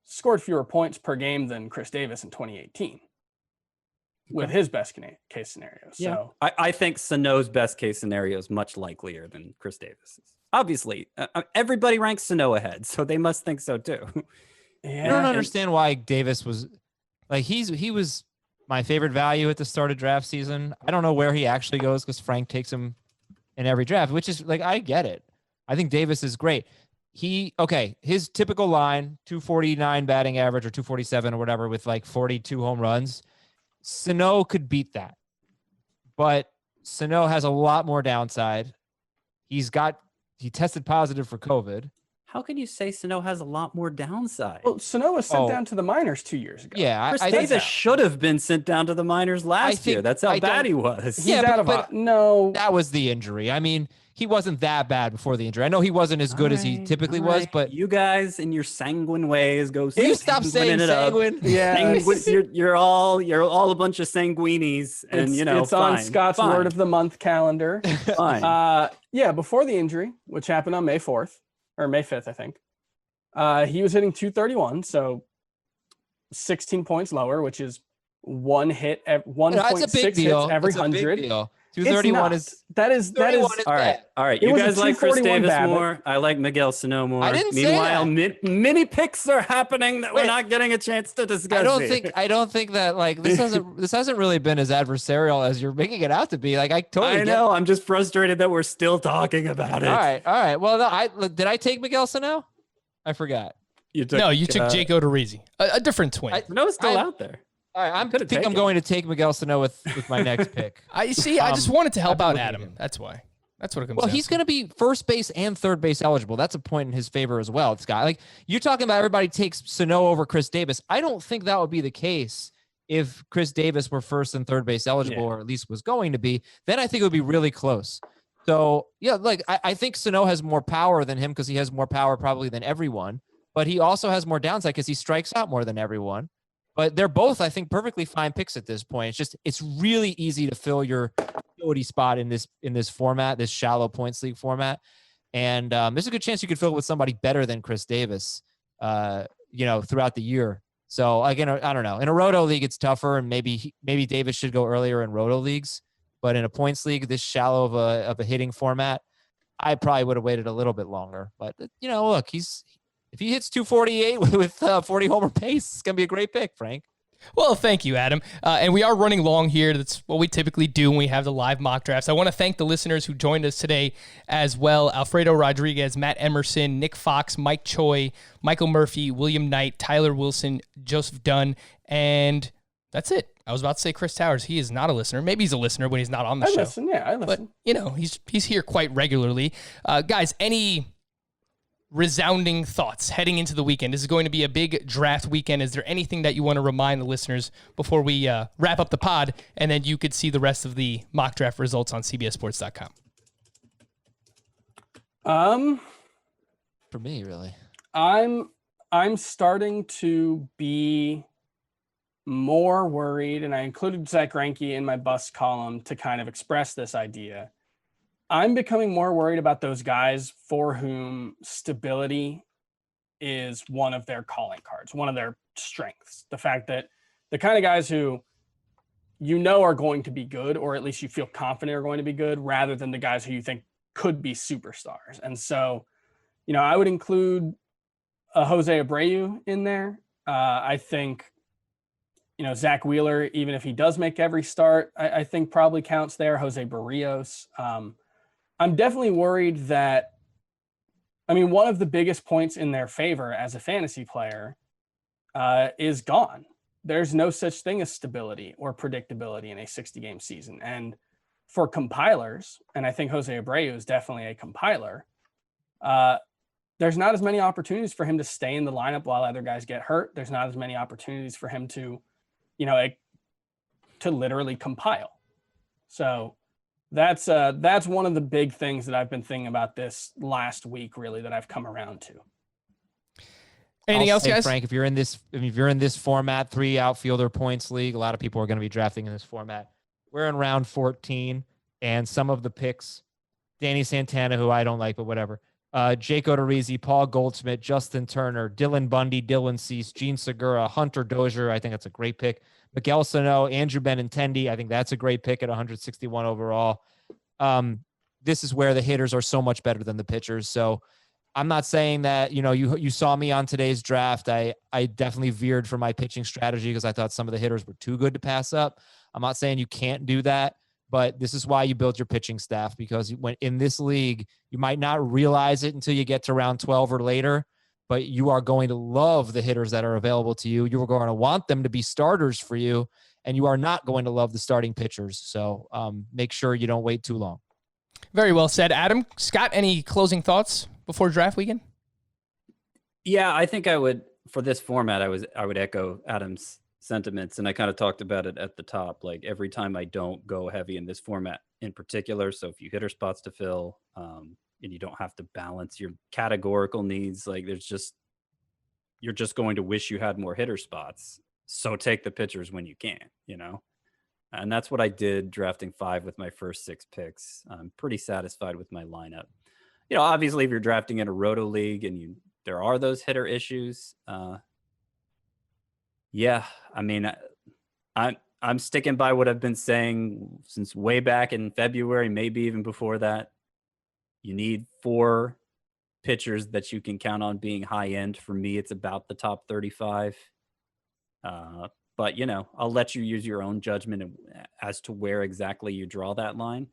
scored fewer points per game than Chris Davis in 2018 with his best case scenario. So I think Sano's best case scenario is much likelier than Chris Davis's. Obviously, everybody ranks Sano ahead, so they must think so too. yeah, I don't understand why Davis was like he was my favorite value at the start of draft season. I don't know where he actually goes because Frank takes him in every draft, which is like I get it. I think Davis is great. His typical line, 249 batting average or 247 or whatever with like 42 home runs. Sano could beat that. But Sano has a lot more downside. He tested positive for COVID. How can you say Sano has a lot more downside? Well, Sano was sent down to the minors 2 years ago. Yeah, Chris I Davis should have been sent down to the minors last year. think- That's how I bad don't- he was. He's Yeah, out of but no. that was the injury. I mean, he wasn't that bad before the injury. I know he wasn't as good as he typically was, but you guys in your sanguine ways go. you stop saying sanguining it up. sanguine. Yeah, You're all a bunch of sanguinies, and it's on Scott's word of the month calendar. fine. Yeah, before the injury, which happened on May 4th or May 5th, I think, he was hitting 231, so 16 points lower, which is one hit, 1.6 That's a big hits deal. every That's a big 100. deal. It's 231 not. is that is 231 is All right, bad. all right. It You was a guys like Chris 241 Davis BABIP. more. I like Miguel Sano more. I didn't say Meanwhile, that. many picks are happening that we're Wait. not getting a chance to discuss. I don't think that like this hasn't really been as adversarial as you're making it out to be. Like I totally I get- know. I'm just frustrated that we're still talking about it. All right. Well, no, did I take Miguel Sano? I forgot. You took, No, you took Jake Odorizzi, a different twin. Sano's still I- out there. All right, I Could've think I'm taken going to take Miguel Sano with my next pick. I see. I just wanted to help I've out been looking Adam. at him. That's why. That's what it comes Well, down he's to. going to be first base and third base eligible. That's a point in his favor as well, Scott. Like you're talking about everybody takes Sano over Chris Davis. I don't think that would be the case if Chris Davis were first and third base eligible, or at least was going to be. Then I think it would be really close. So yeah, like I think Sano has more power than him because he has more power probably than everyone. But he also has more downside because he strikes out more than everyone. But they're both, I think, perfectly fine picks at this point. It's really easy to fill your utility spot in this format, this shallow points league format. And there's a good chance you could fill it with somebody better than Chris Davis, throughout the year. So again, I don't know. In a roto league, it's tougher, and maybe Davis should go earlier in roto leagues. But in a points league, this shallow of a hitting format, I probably would have waited a little bit longer. But look, if he hits 248 with 40 homer pace, it's gonna be a great pick, Frank. Well, thank you, Adam. And we are running long here. That's what we typically do when we have the live mock drafts. I want to thank the listeners who joined us today as well. Alfredo Rodriguez, Matt Emerson, Nick Fox, Mike Choi, Michael Murphy, William Knight, Tyler Wilson, Joseph Dunn, and that's it. I was about to say Chris Towers. He is not a listener. Maybe he's a listener when he's not on the show. I listen. But, he's here quite regularly. Guys, any resounding thoughts heading into the weekend? This is going to be a big draft weekend. Is there anything that you want to remind the listeners before we wrap up the pod, and then you could see the rest of the mock draft results on CBSSports.com? For me, really, I'm starting to be more worried, and I included Zach Greinke in my bust column to kind of express this idea. I'm becoming more worried about those guys for whom stability is one of their calling cards, one of their strengths. The fact that the kind of guys who are going to be good, or at least you feel confident are going to be good, rather than the guys who you think could be superstars. And so, I would include Jose Abreu in there. I think, Zach Wheeler, even if he does make every start, I think probably counts there. Jose Barrios. I'm definitely worried that, one of the biggest points in their favor as a fantasy player is gone. There's no such thing as stability or predictability in a 60-game season. And for compilers, and I think Jose Abreu is definitely a compiler, there's not as many opportunities for him to stay in the lineup while other guys get hurt. There's not as many opportunities for him to, to literally compile. So that's one of the big things that I've been thinking about this last week, really, that I've come around to. Anything else, guys? Frank, if you're in this format, 3 outfielder points league, a lot of people are going to be drafting in this format. We're in round 14, and some of the picks, Danny Santana, who I don't like, but whatever. Jake Odorizzi, Paul Goldschmidt, Justin Turner, Dylan Bundy, Dylan Cease, Gene Segura, Hunter Dozier. I think that's a great pick. Miguel Sano, Andrew Benintendi. I think that's a great pick at 161 overall. This is where the hitters are so much better than the pitchers. So I'm not saying that, you saw me on today's draft. I definitely veered for my pitching strategy because I thought some of the hitters were too good to pass up. I'm not saying you can't do that, but this is why you build your pitching staff, because when in this league, you might not realize it until you get to round 12 or later, but you are going to love the hitters that are available to you. You are going to want them to be starters for you, and you are not going to love the starting pitchers. So make sure you don't wait too long. Very well said, Adam. Scott, any closing thoughts before draft weekend? Yeah, I think I would, for this format, I would echo Adam's sentiments, and I kind of talked about it at the top. Like, every time I don't go heavy in this format in particular, so if you hitter spots to fill, and you don't have to balance your categorical needs, like you're just going to wish you had more hitter spots. So take the pitchers when you can, and that's what I did drafting 5 with my first 6 picks. I'm pretty satisfied with my lineup. Obviously if you're drafting in a roto league and there are those hitter issues, I'm sticking by what I've been saying since way back in February, maybe even before that. You need 4 pitchers that you can count on being high end. For me, it's about the top 35. But I'll let you use your own judgment as to where exactly you draw that line.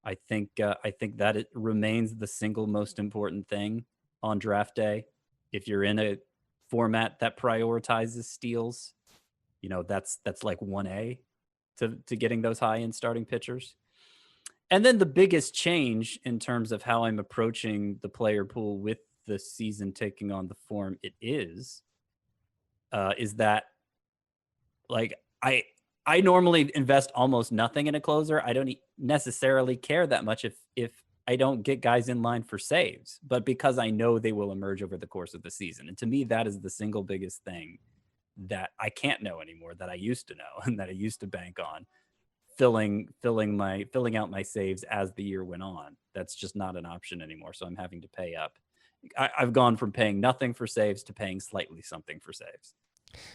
I think that it remains the single most important thing on draft day. If you're in a format that prioritizes steals, that's like 1A to getting those high end starting pitchers. And then the biggest change in terms of how I'm approaching the player pool with the season taking on the form it is that, like, I normally invest almost nothing in a closer. I don't necessarily care that much if I don't get guys in line for saves, but because I know they will emerge over the course of the season. And to me, that is the single biggest thing that I can't know anymore, that I used to know and that I used to bank on. Filling out my saves as the year went on. That's just not an option anymore. So I'm having to pay up. I've gone from paying nothing for saves to paying slightly something for saves.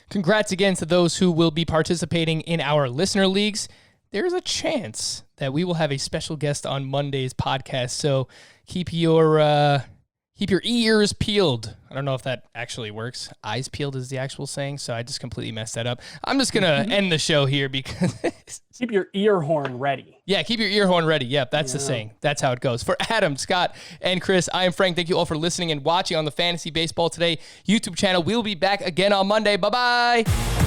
Congrats again to those who will be participating in our listener leagues. There's a chance that we will have a special guest on Monday's podcast, so keep your ears peeled. I don't know if that actually works. Eyes peeled is the actual saying, so I just completely messed that up. I'm just going to end the show here because... Keep your ear horn ready. Yeah, keep your ear horn ready. Yep, that's the saying. That's how it goes. For Adam, Scott, and Chris, I am Frank. Thank you all for listening and watching on the Fantasy Baseball Today YouTube channel. We'll be back again on Monday. Bye-bye.